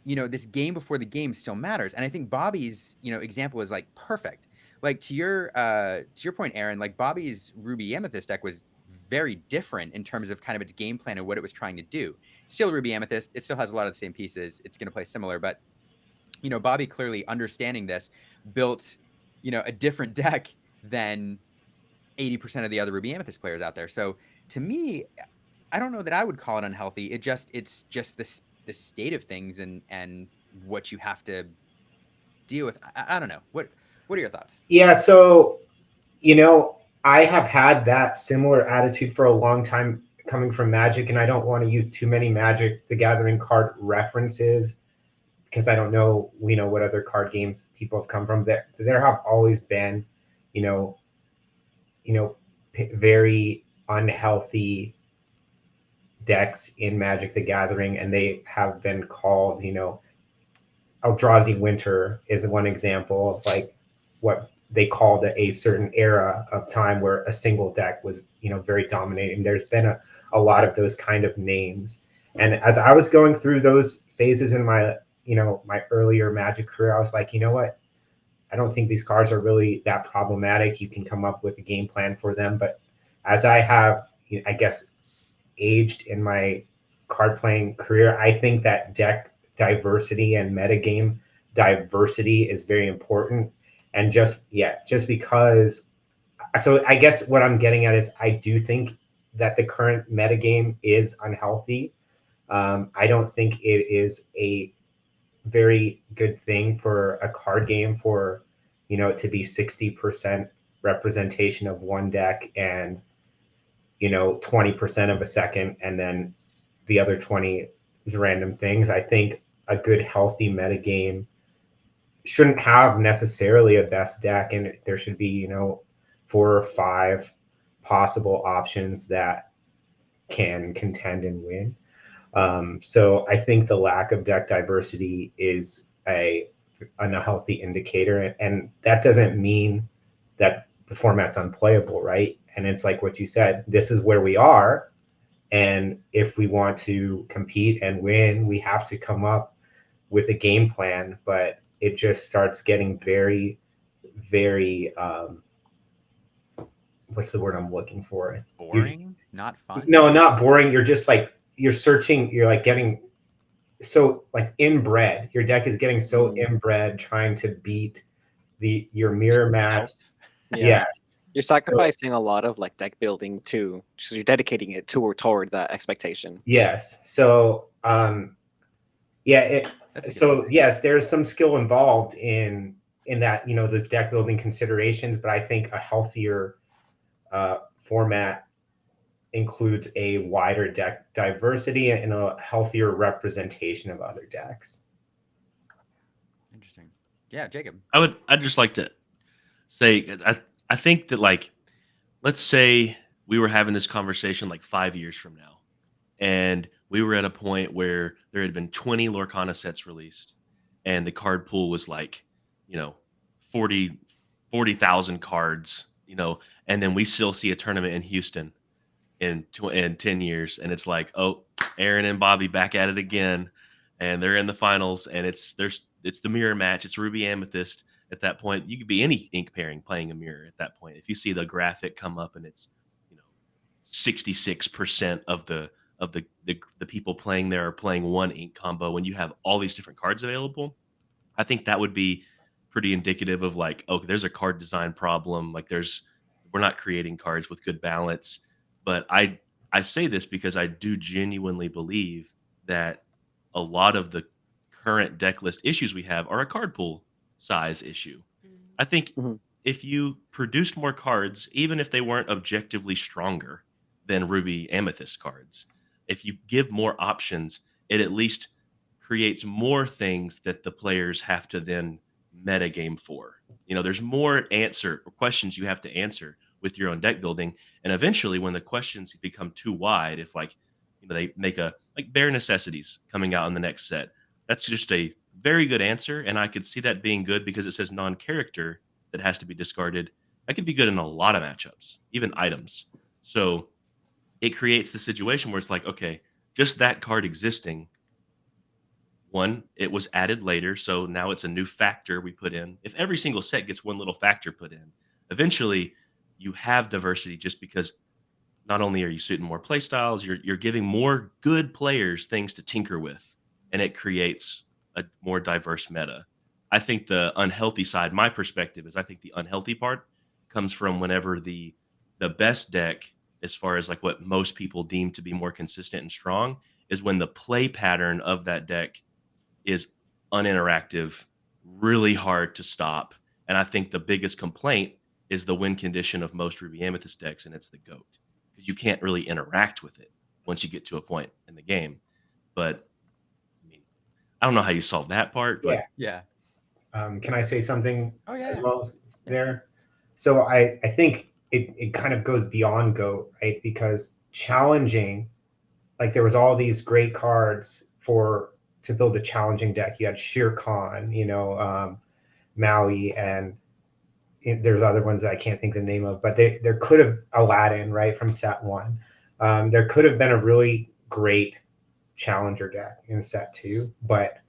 this game before the game still matters. And I think Bobby's, example is like perfect. Like to your point, Aaron, like Bobby's Ruby Amethyst deck was very different in terms of kind of its game plan and what it was trying to do. Still Ruby Amethyst, it still has a lot of the same pieces. It's going to play similar, but Bobby clearly understanding this built, a different deck than 80% of the other Ruby Amethyst players out there. So to me, I don't know that I would call it unhealthy. It's just the state of things and what you have to deal with. I don't know. What are your thoughts? Yeah, so I have had that similar attitude for a long time coming from Magic, and I don't want to use too many Magic the Gathering card references because I don't know what other card games people have come from. There have always been very unhealthy decks in Magic the Gathering, and they have been called, Eldrazi Winter is one example of like what they called a certain era of time where a single deck was, very dominating. There's been a lot of those kind of names. And as I was going through those phases in my, my earlier Magic career, I was like, you know what? I don't think these cards are really that problematic. You can come up with a game plan for them. But as I have, I guess, aged in my card playing career, I think that deck diversity and metagame diversity is very important. And just because, so I guess what I'm getting at is I do think that the current metagame is unhealthy. I don't think it is a very good thing for a card game for, to be 60% representation of one deck and 20% of a second, and then the other 20 is random things. I think a good healthy metagame shouldn't have necessarily a best deck, and there should be 4 or 5 possible options that can contend and win. So I think the lack of deck diversity is an unhealthy indicator, and that doesn't mean that the format's unplayable, right? And it's like what you said, this is where we are. And if we want to compete and win, we have to come up with a game plan. But it just starts getting very, very, what's the word I'm looking for? Boring? Not fun? No, not boring. You're just like, you're searching, you're like getting so like inbred. Your deck is getting so inbred trying to beat your mirror match. Yeah. Yes. You're sacrificing a lot of like deck building too. So you're dedicating it toward that expectation. Yes. So Yeah. That's a good So point. yes, there's some skill involved in that, those deck building considerations, but I think a healthier format includes a wider deck diversity and a healthier representation of other decks. Interesting. Yeah, Jacob. I'd just like to say I think that, like, let's say we were having this conversation like 5 years from now, and we were at a point where there had been 20 Lorcana sets released, and the card pool was like, you know, 40,000 cards, and then we still see a tournament in Houston in 10 years, and it's like, oh, Aaron and Bobby back at it again, and they're in the finals, and it's the mirror match. It's Ruby Amethyst. At that point, you could be any ink pairing playing a mirror. At that point, if you see the graphic come up and it's 66% of the people playing there are playing one ink combo, when you have all these different cards available, I think that would be pretty indicative of, like, okay, there's a card design problem. Like, we're not creating cards with good balance. But I say this because I do genuinely believe that a lot of the current deck list issues we have are a card pool size issue. I think Mhm. if you produced more cards, even if they weren't objectively stronger than Ruby Amethyst cards, if you give more options, it at least creates more things that the players have to then metagame for. There's more questions you have to answer with your own deck building. And eventually, when the questions become too wide, if, like, they make like bare necessities coming out in the next set, that's just a very good answer. And I could see that being good because it says non-character that has to be discarded. That could be good in a lot of matchups, even items. So it creates the situation where it's like, okay, just that card existing, one, it was added later, so now it's a new factor we put in. If every single set gets one little factor put in, eventually you have diversity, just because not only are you suiting more play styles, you're giving more good players things to tinker with, and it creates a more diverse meta. I think the unhealthy side, my perspective is, I think the unhealthy part comes from whenever the best deck, as far as like what most people deem to be more consistent and strong, is when the play pattern of that deck is uninteractive, really hard to stop. And I think the biggest complaint is the win condition of most Ruby Amethyst decks, and it's the GOAT. Because you can't really interact with it once you get to a point in the game. But I mean, I don't know how you solve that part, but Yeah. Yeah. Can I say something Oh yeah. as well Yeah. there? So I think it kind of goes beyond GOAT, right? Because challenging, like, there was all these great cards to build a challenging deck. You had Shere Khan, Maui, and there's other ones that I can't think the name of, but there could have Aladdin, right, from set one. There could have been a really great challenger deck in set two, but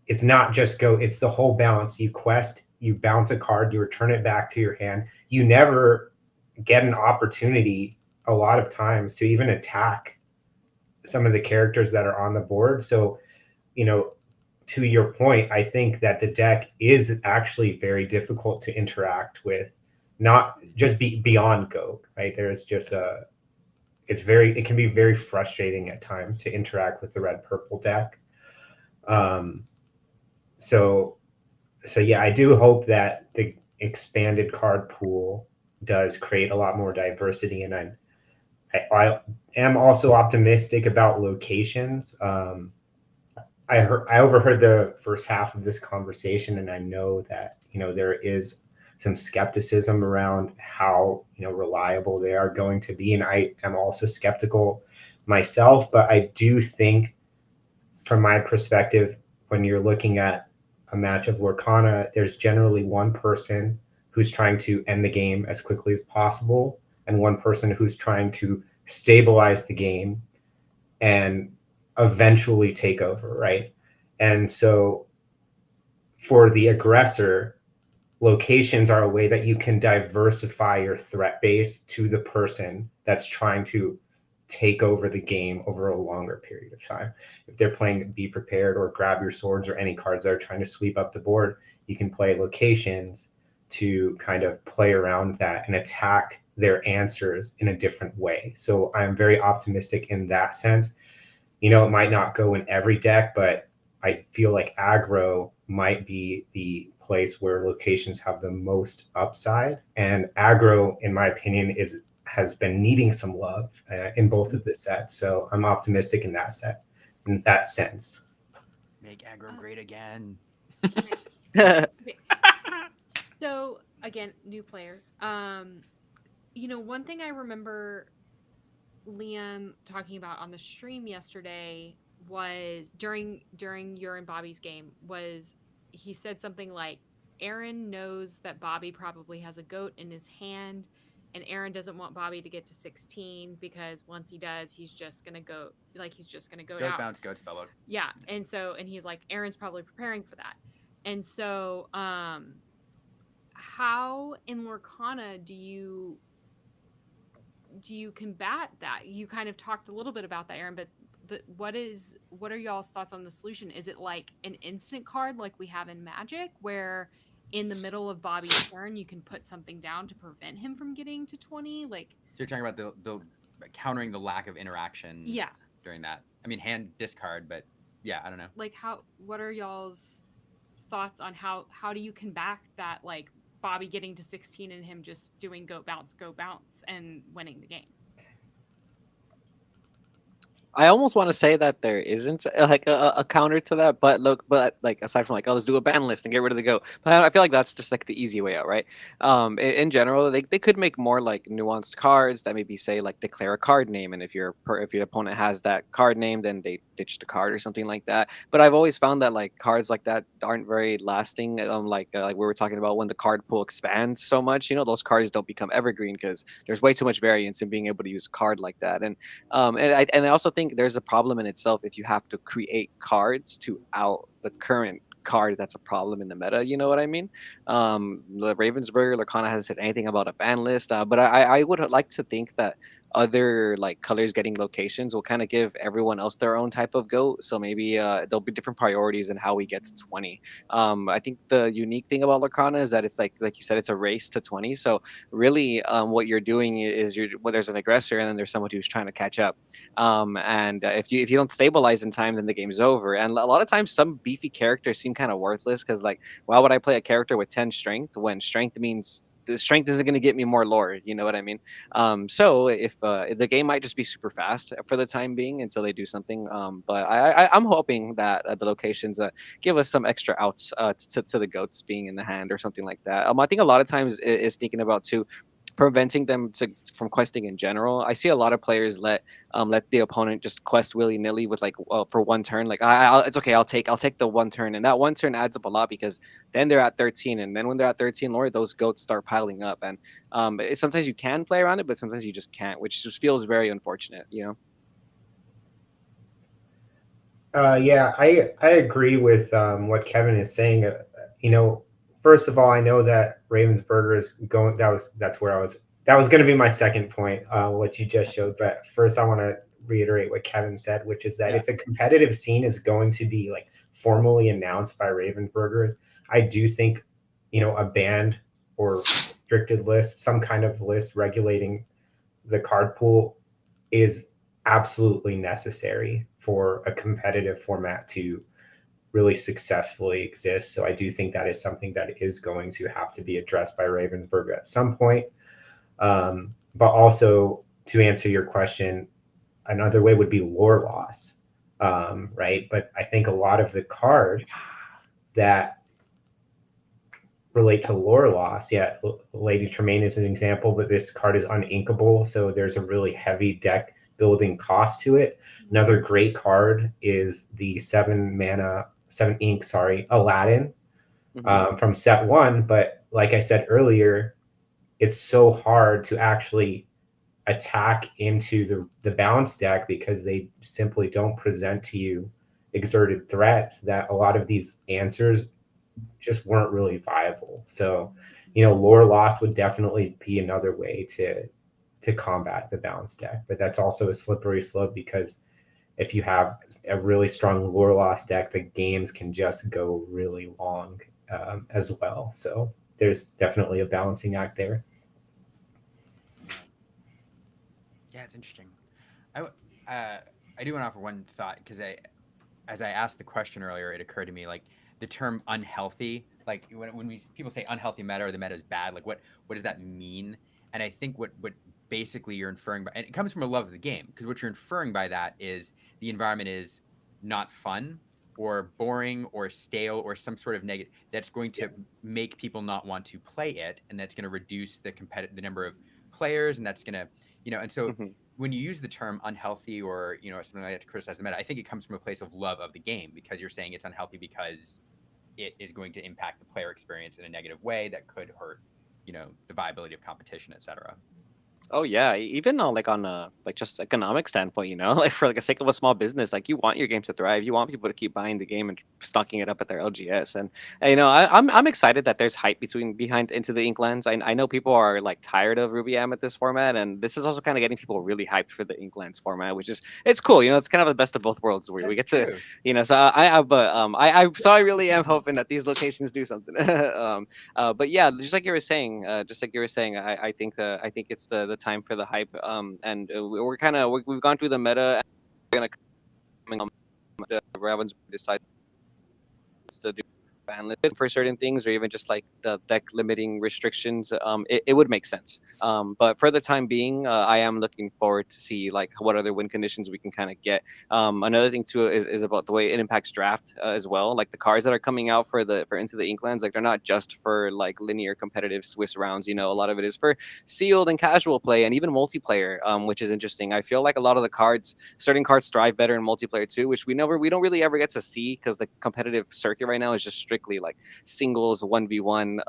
it's not just GOAT, it's the whole balance. You quest, you bounce a card, you return it back to your hand. You never get an opportunity a lot of times to even attack some of the characters that are on the board. So, to your point, I think that the deck is actually very difficult to interact with, not just beyond GOAT, right? There's just it can be very frustrating at times to interact with the red purple deck. So yeah, I do hope that the expanded card pool does create a lot more diversity, and I am also optimistic about locations. I overheard the first half of this conversation, and I know that there is some skepticism around how reliable they are going to be, and I am also skeptical myself. But I do think, from my perspective, when you're looking at a match of Lorcana, there's generally one person who's trying to end the game as quickly as possible, and one person who's trying to stabilize the game and eventually take over, right? And so for the aggressor, locations are a way that you can diversify your threat base to the person that's trying to take over the game over a longer period of time. If they're playing Be Prepared or Grab Your Swords or any cards that are trying to sweep up the board, you can play locations to kind of play around that and attack their answers in a different way. So I'm very optimistic in that sense. It might not go in every deck, but I feel like aggro might be the place where locations have the most upside. And aggro, in my opinion, has been needing some love in both of the sets. So I'm optimistic in that sense. Make aggro great again. Okay. So again, new player. One thing I remember Liam talking about on the stream yesterday was during your and Bobby's game was he said something like Aaron knows that Bobby probably has a goat in his hand and Aaron doesn't want Bobby to get to 16 because once he does he's just going to go Goat out. bounce, goat spellbook. Yeah, and he's like Aaron's probably preparing for that. And so how in Lorcana do you combat that? You kind of talked a little bit about that, Aaron, but what are y'all's thoughts on the solution? Is it like an instant card like we have in Magic where in the middle of Bobby's turn you can put something down to prevent him from getting to 20? Like, so you're talking about the countering the lack of interaction yeah, during that. I mean, hand discard, but yeah, I don't know. like what are y'all's thoughts on how do you combat that, like Bobby getting to 16 and him just doing go bounce and winning the game? I almost want to say that there isn't like a counter to that, but like aside from like, oh, let's do a ban list and get rid of the goat, but I feel like that's just like the easy way out, right? In general, they could make more like nuanced cards that maybe say like declare a card name, and if your opponent has that card name, then they ditch the card or something like that. But I've always found that like cards like that aren't very lasting. Like we were talking about when the card pool expands so much, those cards don't become evergreen because there's way too much variance in being able to use a card like that. And I also think there's a problem in itself if you have to create cards to out the current card that's a problem in the meta. You know what I mean? The Ravensburger Lorcana hasn't said anything about a ban list, but I would like to think that other like colors getting locations will kind of give everyone else their own type of goat. So maybe there'll be different priorities in how we get to 20. I think the unique thing about Lorcana is that it's like you said, it's a race to 20. So really, what you're doing is there's an aggressor and then there's someone who's trying to catch up. And if you don't stabilize in time, then the game's over. And a lot of times, some beefy characters seem kind of worthless because like, why would I play a character with 10 strength when strength means the strength isn't going to get me more lore? You know what I mean? So if the game might just be super fast for the time being until they do something. But I'm hoping that the locations give us some extra outs to the goats being in the hand or something like that. I think a lot of times is thinking about too preventing them from questing in general. I see a lot of players let the opponent just quest willy nilly with like for one turn. Like it's okay, I'll take the one turn, and that one turn adds up a lot because then they're at 13, and then when they're at 13, Lord, those goats start piling up, and sometimes you can play around it, but sometimes you just can't, which just feels very unfortunate. Yeah, I agree with what Kevin is saying. First of all, I know that Ravensburger is going. That's where I was. That was going to be my second point, what you just showed. But first, I want to reiterate what Kevin said, which is that if the competitive scene is going to be like formally announced by Ravensburger, I do think a banned or restricted list, some kind of list regulating the card pool, is absolutely necessary for a competitive format to really successfully exist. So I do think that is something that is going to have to be addressed by Ravensburger at some point. But also, to answer your question, another way would be lore loss, right? But I think a lot of the cards that relate to lore loss, Lady Tremaine is an example, but this card is uninkable, so there's a really heavy deck building cost to it. Another great card is the 7 ink, Aladdin, from set 1. But like I said earlier, it's so hard to actually attack into the bounce deck because they simply don't present to you exerted threats, that a lot of these answers just weren't really viable. So, lore loss would definitely be another way to combat the bounce deck, but that's also a slippery slope because if you have a really strong lore loss deck, the games can just go really long as well. So there's definitely a balancing act there. Yeah, it's interesting. I do want to offer one thought because as I asked the question earlier, it occurred to me like the term unhealthy, like when people say unhealthy meta or the meta is bad, like what does that mean? And I think what basically you're inferring by, and it comes from a love of the game, because what you're inferring by that is the environment is not fun or boring or stale or some sort of negative that's going to make people not want to play it, and that's going to reduce the number of players, and that's going to, and so Mhm. when you use the term unhealthy or something like that to criticize the meta, I think it comes from a place of love of the game, because you're saying it's unhealthy because it is going to impact the player experience in a negative way that could hurt the viability of competition, etc. Oh yeah, even on like a like just economic standpoint, like for like a sake of a small business, like you want your games to thrive, you want people to keep buying the game and stocking it up at their LGS, and I'm excited that there's hype behind Into the Inklands. I know people are like tired of Ruby Amethyst format, and this is also kind of getting people really hyped for the Inklands format, which is it's cool. It's kind of the best of both worlds where we That's get to true. so I really am hoping that these locations do something. But yeah, just like you were saying, I think it's the time for the hype. And we've gone through the meta. And we're gonna come the Ravens decide to do ban limit for certain things, or even just like the deck limiting restrictions, it would make sense. But for the time being, I am looking forward to see like what other win conditions we can kind of get. Another thing too is about the way it impacts draft as well. Like the cards that are coming out for Into the Inklands, like they're not just for like linear competitive Swiss rounds. A lot of it is for sealed and casual play and even multiplayer, which is interesting. I feel like a lot of the certain cards thrive better in multiplayer too, which we don't really ever get to see because the competitive circuit right now is just strictly like singles 1v1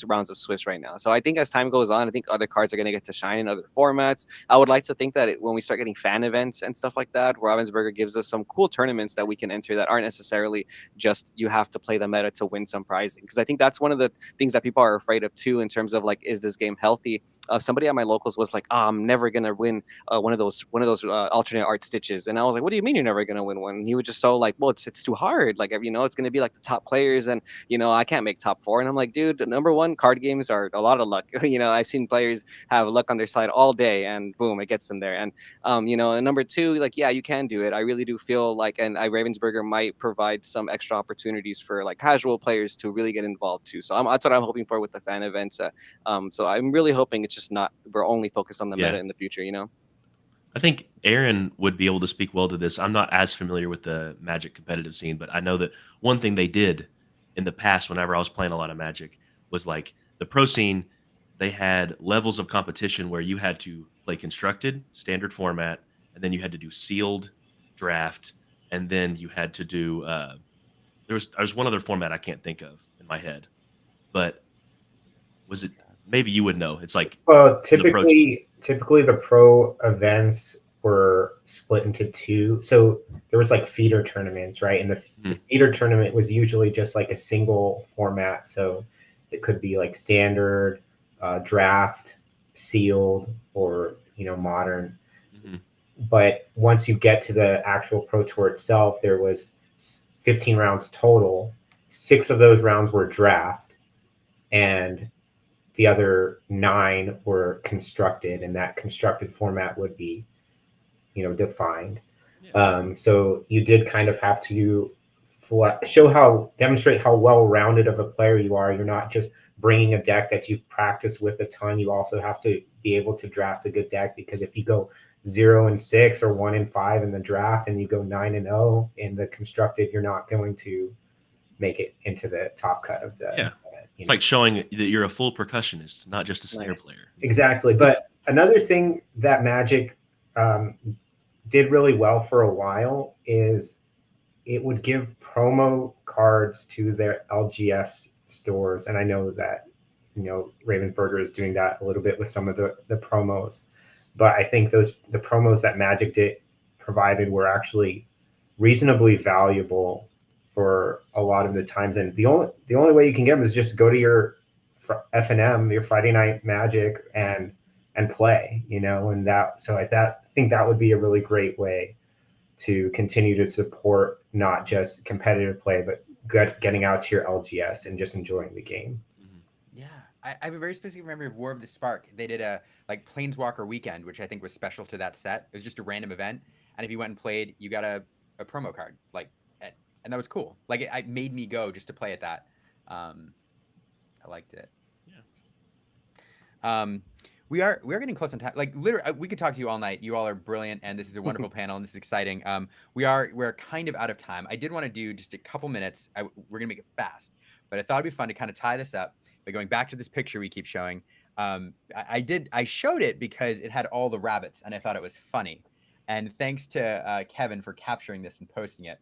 rounds of Swiss right now. So I think as time goes on, I think other cards are going to get to shine in other formats. I would like to think that when we start getting fan events and stuff like that, Ravensburger gives us some cool tournaments that we can enter that aren't necessarily just you have to play the meta to win some prizing, because I think that's one of the things that people are afraid of too, in terms of like, is this game healthy? Somebody at my locals was like, oh, I'm never gonna win one of those alternate art stitches, and I was like, what do you mean you're never gonna win one? And he was just so like, well, it's too hard, like it's gonna be like the top players, and I can't make top 4. And I'm like, dude, number one, card games are a lot of luck. I've seen players have luck on their side all day, and boom, it gets them there. And and number two, like, yeah, you can do it. I really do feel like, and Ravensburger might provide some extra opportunities for like casual players to really get involved too. So that's what I'm hoping for with the fan events. So I'm really hoping it's just not we're only focused on the meta Yeah. in the future. I think Aaron would be able to speak well to this. I'm not as familiar with the Magic competitive scene, but I know that one thing they did in the past, whenever I was playing a lot of Magic, was like the pro scene. They had levels of competition where you had to play constructed, standard format, and then you had to do sealed, draft, and then you had to do. There's one other format I can't think of in my head, but was it? Maybe you would know. It's like Well, the pro team. typically the pro events were split into two. So there was like feeder tournaments, right? And the Mhm. feeder tournament was usually just like a single format. So it could be like standard, draft, sealed, or modern. Mhm. But once you get to the actual pro tour itself, there was 15 rounds total. 6 of those rounds were draft, and the other 9 were constructed, and that constructed format would be defined. Yeah. So you did kind of have to demonstrate how well-rounded of a player you are. You're not just bringing a deck that you've practiced with a ton. You also have to be able to draft a good deck, because if you go 0-6 or 1-5 in the draft and you go 9-0 in the constructed, you're not going to make it into the top cut of the Yeah. It's like showing that you're a full percussionist, not just a snare Nice. player. Exactly. But another thing that Magic did really well for a while is it would give promo cards to their LGS stores. And I know that, Ravensburger is doing that a little bit with some of the promos. But I think the promos that Magic did provided were actually reasonably valuable for a lot of the times. And the only way you can get them is just go to your FNM, your Friday Night Magic, and play, and that. So I think that would be a really great way to continue to support not just competitive play, but getting out to your LGS and just enjoying the game. Mhm. Yeah, I have a very specific memory of War of the Spark. They did a like Planeswalker weekend, which I think was special to that set. It was just a random event, and if you went and played, you got a promo card, like and that was cool. Like it made me go just to play at that. I liked it. Yeah. We are getting close on time. Like literally, we could talk to you all night. You all are brilliant, and this is a wonderful panel, and this is exciting. We're kind of out of time. I did want to do just a couple minutes. We're gonna make it fast, but I thought it'd be fun to kind of tie this up by going back to this picture we keep showing. I showed it because it had all the rabbits, and I thought it was funny. And thanks to Kevin for capturing this and posting it.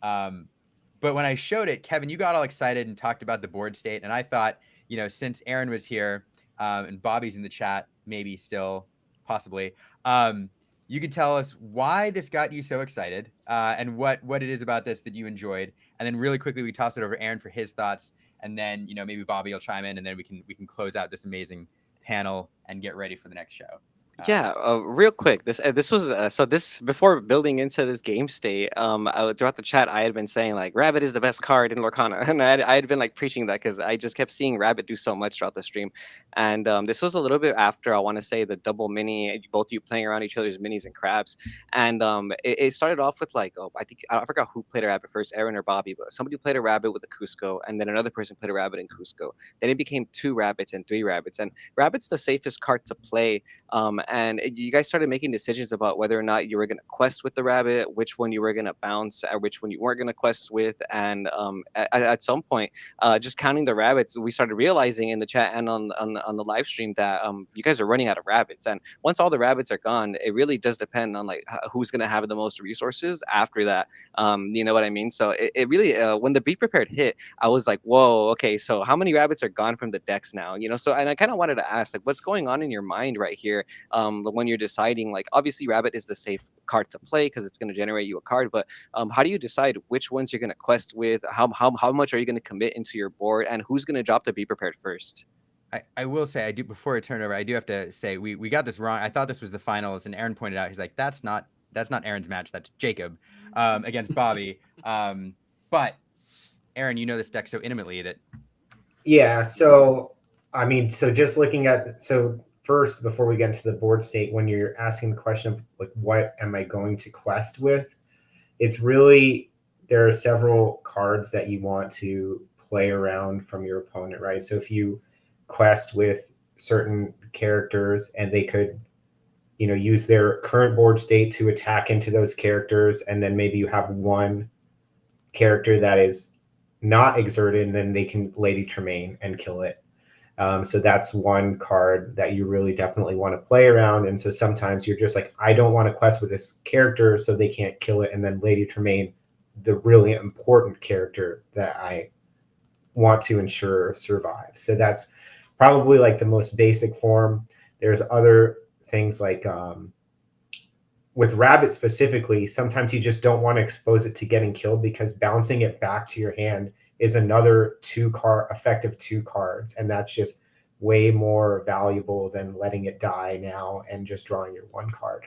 But when I showed it, Kevin, you got all excited and talked about the board state, and I thought, since Aaron was here. And Bobby's in the chat, maybe still, possibly. You could tell us why this got you so excited, and what it is about this that you enjoyed, and then really quickly we toss it over to Aaron for his thoughts, and then maybe Bobby will chime in, and then we can close out this amazing panel and get ready for the next show. Yeah, real quick. This was so this before building into this game state. Throughout the chat, I had been saying like Rabbit is the best card in Lorcana, and I had been like preaching that because I just kept seeing Rabbit do so much throughout the stream. And this was a little bit after I want to say the double mini, both you playing around each other's minis and crabs. And it started off with like I forgot who played a Rabbit first, Aaron or Bobby, but somebody played a Rabbit with a Cusco, and then another person played a Rabbit in Cusco. Then it became 2 rabbits and 3 rabbits, and Rabbit's the safest card to play. And you guys started making decisions about whether or not you were going to quest with the rabbit, which one you were going to bounce, or which one you weren't going to quest with. And at some point, just counting the rabbits, we started realizing in the chat and on the live stream that you guys are running out of rabbits. And once all the rabbits are gone, it really does depend on like who's going to have the most resources after that. You know what I mean? So it really, when the Be Prepared hit, I was like, whoa, okay, so how many rabbits are gone from the decks now? So, and I kind of wanted to ask, like, what's going on in your mind right here? When you're deciding, like, obviously Rabbit is the safe card to play because it's going to generate you a card, but how do you decide which ones you're going to quest with? How much are you going to commit into your board, and who's going to drop the Be Prepared first? I will say, I do, before I turn it over, I do have to say we got this wrong. I thought this was the finals, and Aaron pointed out, he's like, that's not Aaron's match, that's Jacob against Bobby. But Aaron, you know this deck so intimately that. Yeah, so I mean, so just looking at, so first, before we get into the board state, when you're asking the question of like, what am I going to quest with? It's really, there are several cards that you want to play around from your opponent, right? So if you quest with certain characters and they could, use their current board state to attack into those characters, and then maybe you have one character that is not exerted, and then they can Lady Tremaine and kill it. So that's one card that you really definitely want to play around. And so sometimes you're just like, I don't want to quest with this character so they can't kill it. And then Lady Tremaine, the really important character that I want to ensure survives. So that's probably like the most basic form. There's other things like with Rabbit specifically, sometimes you just don't want to expose it to getting killed, because bouncing it back to your hand is another effective 2 cards, and that's just way more valuable than letting it die now and just drawing your 1 card.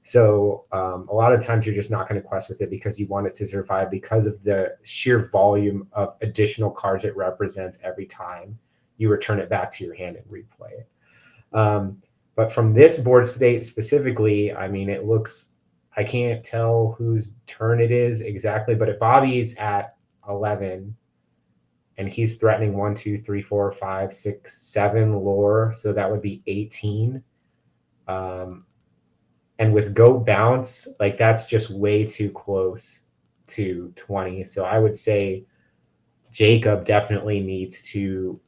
So a lot of times you're just not going to quest with it because you want it to survive because of the sheer volume of additional cards it represents every time you return it back to your hand and replay it. But from this board state specifically, I mean, it looks, I can't tell whose turn it is exactly, but Bobby's at 11. And he's threatening 1, 2, 3, 4, 5, 6, 7 lore. So that would be 18. And with Goat Bounce, like that's just way too close to 20. So I would say Jacob definitely needs to,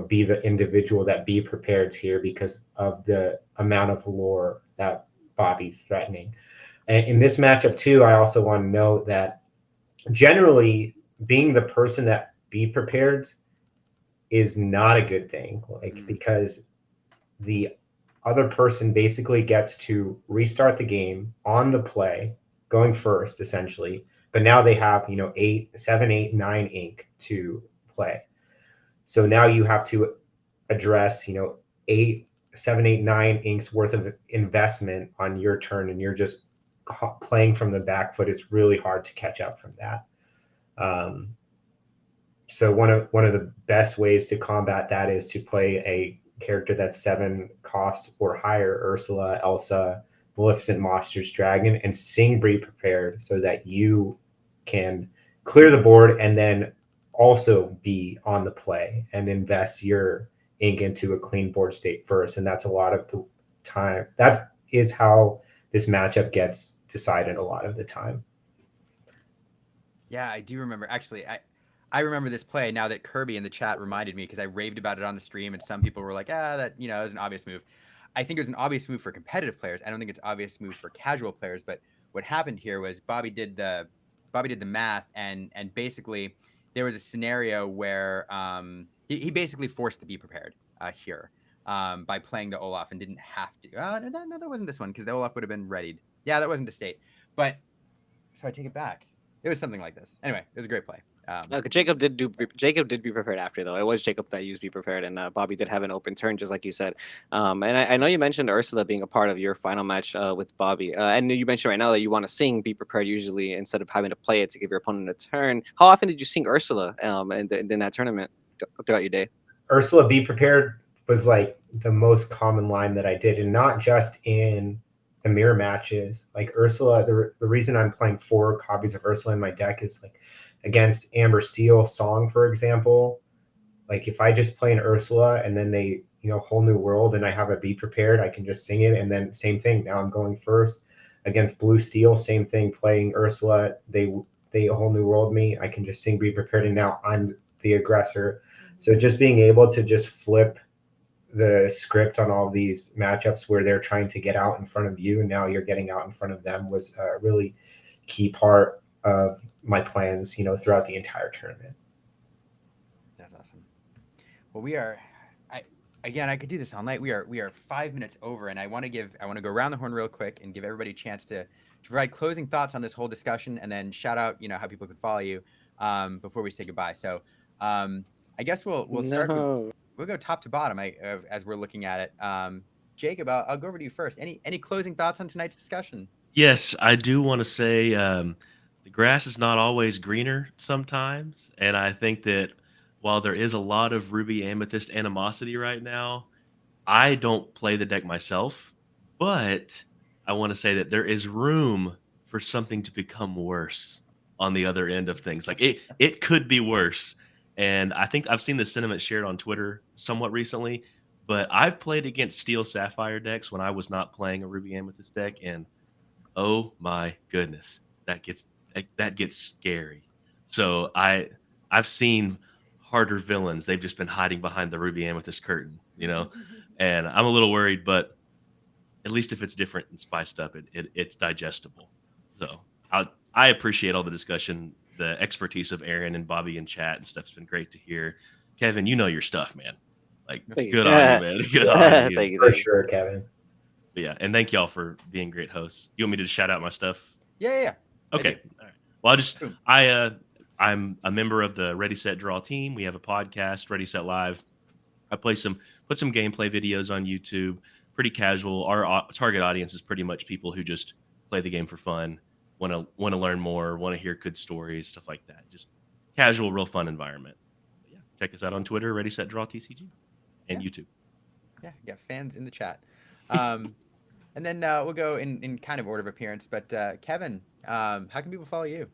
be the individual that Be Prepared here because of the amount of lore that Bobby's threatening. And in this matchup too, I also want to note that generally being the person that Be Prepared is not a good thing, because the other person basically gets to restart the game on the play, going first essentially, but now they have 7, 8, 9 ink to play. So now you have to address 8, 7, 8, 9 inks worth of investment on your turn, and you're just playing from the back foot. It's really hard to catch up from that. So one of the best ways to combat that is to play a character that's 7 cost or higher, Ursula, Elsa, Maleficent, Monsters, Dragon, and sing Be Prepared so that you can clear the board and then also be on the play and invest your ink into a clean board state first. And that's a lot of the time. That is how this matchup gets decided a lot of the time. Yeah, I do remember. Actually, I remember this play now that Kirby in the chat reminded me, because I raved about it on the stream, and some people were like, that, it was an obvious move. I think it was an obvious move for competitive players. I don't think it's an obvious move for casual players. But what happened here was Bobby did the math, and basically there was a scenario where he basically forced to be prepared here by playing the Olaf and didn't have to. No, that wasn't this one, because the Olaf would have been readied. Yeah, that wasn't the state. But so I take it back. It was something like this. Anyway, it was a great play. Jacob did be prepared after, though. It was Jacob that used be prepared, and Bobby did have an open turn, just like you said. And I know you mentioned Ursula being a part of your final match with Bobby, and you mentioned right now that you want to sing be prepared usually instead of having to play it to give your opponent a turn. How often did you sing Ursula in that tournament throughout your day? Ursula be prepared was like the most common line that I did, and not just in the mirror matches. Like Ursula, the reason I'm playing 4 copies of Ursula in my deck is like against Amber Steel Song, for example. Like if I just play an Ursula and then they, Whole New World, and I have a be prepared, I can just sing it. And then same thing. Now I'm going first against Blue Steel. Same thing, playing Ursula. They Whole New World me. I can just sing be prepared, and now I'm the aggressor. So just being able to just flip the script on all these matchups where they're trying to get out in front of you and now you're getting out in front of them was a really key part of my plans, throughout the entire tournament. That's awesome. Well, I could do this all night. We are 5 minutes over, and I want to go around the horn real quick and give everybody a chance to provide closing thoughts on this whole discussion, and then shout out, how people can follow you before we say goodbye. So I guess we'll start. We'll go top to bottom as we're looking at it. Jacob, I'll go over to you first. Any closing thoughts on tonight's discussion? Yes, I do want to say the grass is not always greener sometimes. And I think that while there is a lot of Ruby Amethyst animosity right now, I don't play the deck myself, but I want to say that there is room for something to become worse on the other end of things. Like it could be worse. And I think I've seen the sentiment shared on Twitter somewhat recently, but I've played against Steel Sapphire decks when I was not playing a Ruby Amethyst deck, and oh my goodness, that gets scary. So I've seen harder villains. They've just been hiding behind the Ruby Amethyst curtain, and I'm a little worried, but at least if it's different and spiced up, it's digestible. So I appreciate all the discussion, the expertise of Aaron and Bobby in chat and stuff's been great to hear. Kevin, you know your stuff, man. Like good on you, man. Good on you. Thank you. For sure, Kevin. But yeah, and thank y'all for being great hosts. You want me to shout out my stuff? Yeah. Okay. All right. Well, I'm a member of the Ready Set Draw team. We have a podcast, Ready Set Live. I put some gameplay videos on YouTube. Pretty casual. Our target audience is pretty much people who just play the game for fun, want to learn more, want to hear good stories, stuff like that. Just casual, real fun environment. But yeah, check us out on Twitter, Ready Set Draw TCG, and YouTube. Yeah, fans in the chat. And then we'll go in kind of order of appearance. But Kevin, how can people follow you?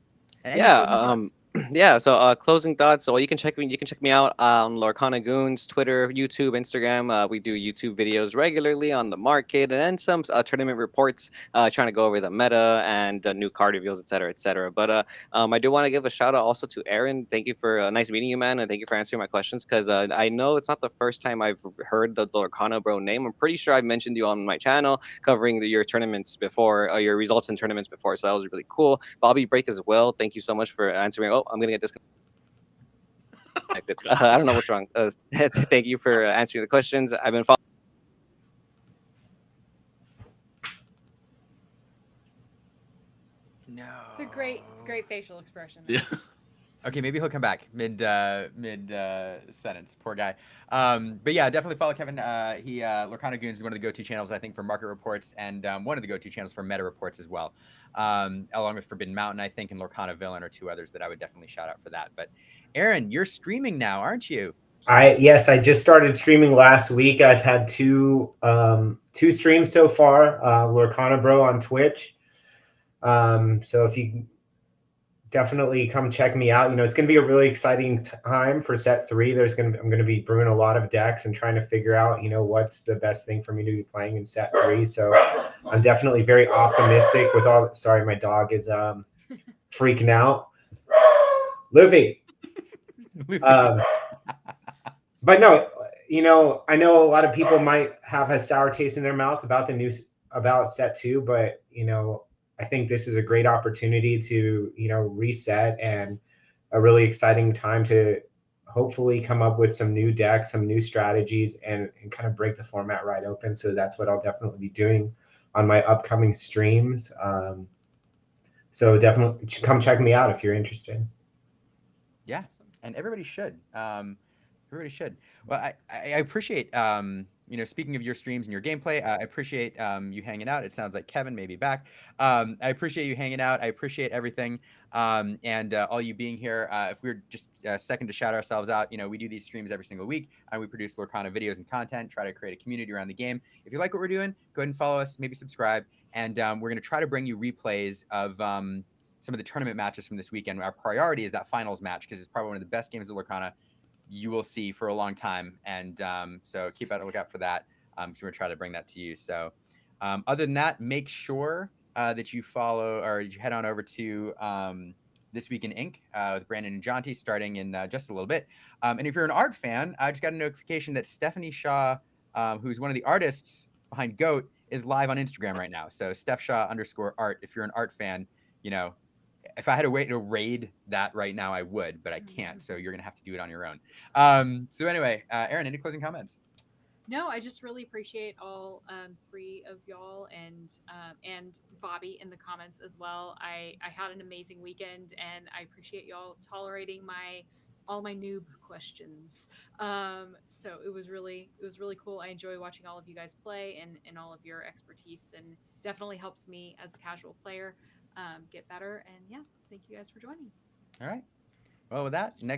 So closing thoughts. So you can check me out on Lorcana Goons, Twitter, YouTube, Instagram. We do YouTube videos regularly on the market, and then some tournament reports, trying to go over the meta and new card reveals, etc. But I do want to give a shout out also to Aaron. Thank you for nice meeting you, man, and thank you for answering my questions, because I know it's not the first time I've heard the Lorcana Bro name. I'm pretty sure I've mentioned you on my channel covering your tournaments before, your results in tournaments before, so that was really cool. Bobby Break as well. Thank you so much for answering. Oh, I'm gonna get disconnected. I don't know what's wrong. Thank you for answering the questions. I've been following. No. It's a great facial expression. Yeah. Okay, maybe he'll come back mid sentence. Poor guy. But yeah, definitely follow Kevin. Lorcana Goons is one of the go-to channels, I think, for market reports, and one of the go-to channels for meta reports as well. Along with Forbidden Mountain, I think, and Lorcana Villain are 2 others that I would definitely shout out for that. But Aaron, you're streaming now, aren't you? Yes, I just started streaming last week. I've had two streams so far. Lorcana Bro on Twitch. So if you definitely come check me out. It's going to be a really exciting time for set 3. I'm going to be brewing a lot of decks and trying to figure out, what's the best thing for me to be playing in set 3. So I'm definitely very optimistic with all. Sorry, my dog is freaking out. Livy. But no, I know a lot of people might have a sour taste in their mouth about about set 2, but I think this is a great opportunity to reset, and a really exciting time to hopefully come up with some new decks, some new strategies, and kind of break the format right open. So that's what I'll definitely be doing on my upcoming streams. So definitely come check me out if you're interested. Yeah, and everybody should. Everybody should. Well, I appreciate speaking of your streams and your gameplay. I appreciate you hanging out. It sounds like Kevin may be back. I appreciate you hanging out. I appreciate everything, and all you being here. If we're just a second to shout ourselves out, we do these streams every single week, and we produce Lorcana videos and content. Try to create a community around the game. If you like what we're doing, go ahead and follow us. Maybe subscribe, and we're going to try to bring you replays of some of the tournament matches from this weekend. Our priority is that finals match because it's probably one of the best games of Lorcana you will see for a long time. And so keep a lookout for that because we're going to try to bring that to you. So other than that, make sure that you follow or you head on over to This Week in Ink with Brandon and Jonty starting in just a little bit. And if you're an art fan, I just got a notification that Stephanie Shaw, who's one of the artists behind GOAT, is live on Instagram right now. So Steph Shaw _art. If you're an art fan, if I had a way to raid that right now, I would, but I can't. So you're going to have to do it on your own. So anyway, Aaron, any closing comments? No, I just really appreciate all 3 of y'all and Bobby in the comments as well. I had an amazing weekend, and I appreciate y'all tolerating all my noob questions. So it was really cool. I enjoy watching all of you guys play and all of your expertise, and definitely helps me as a casual player get better. And yeah, thank you guys for joining. All right. Well, with that, next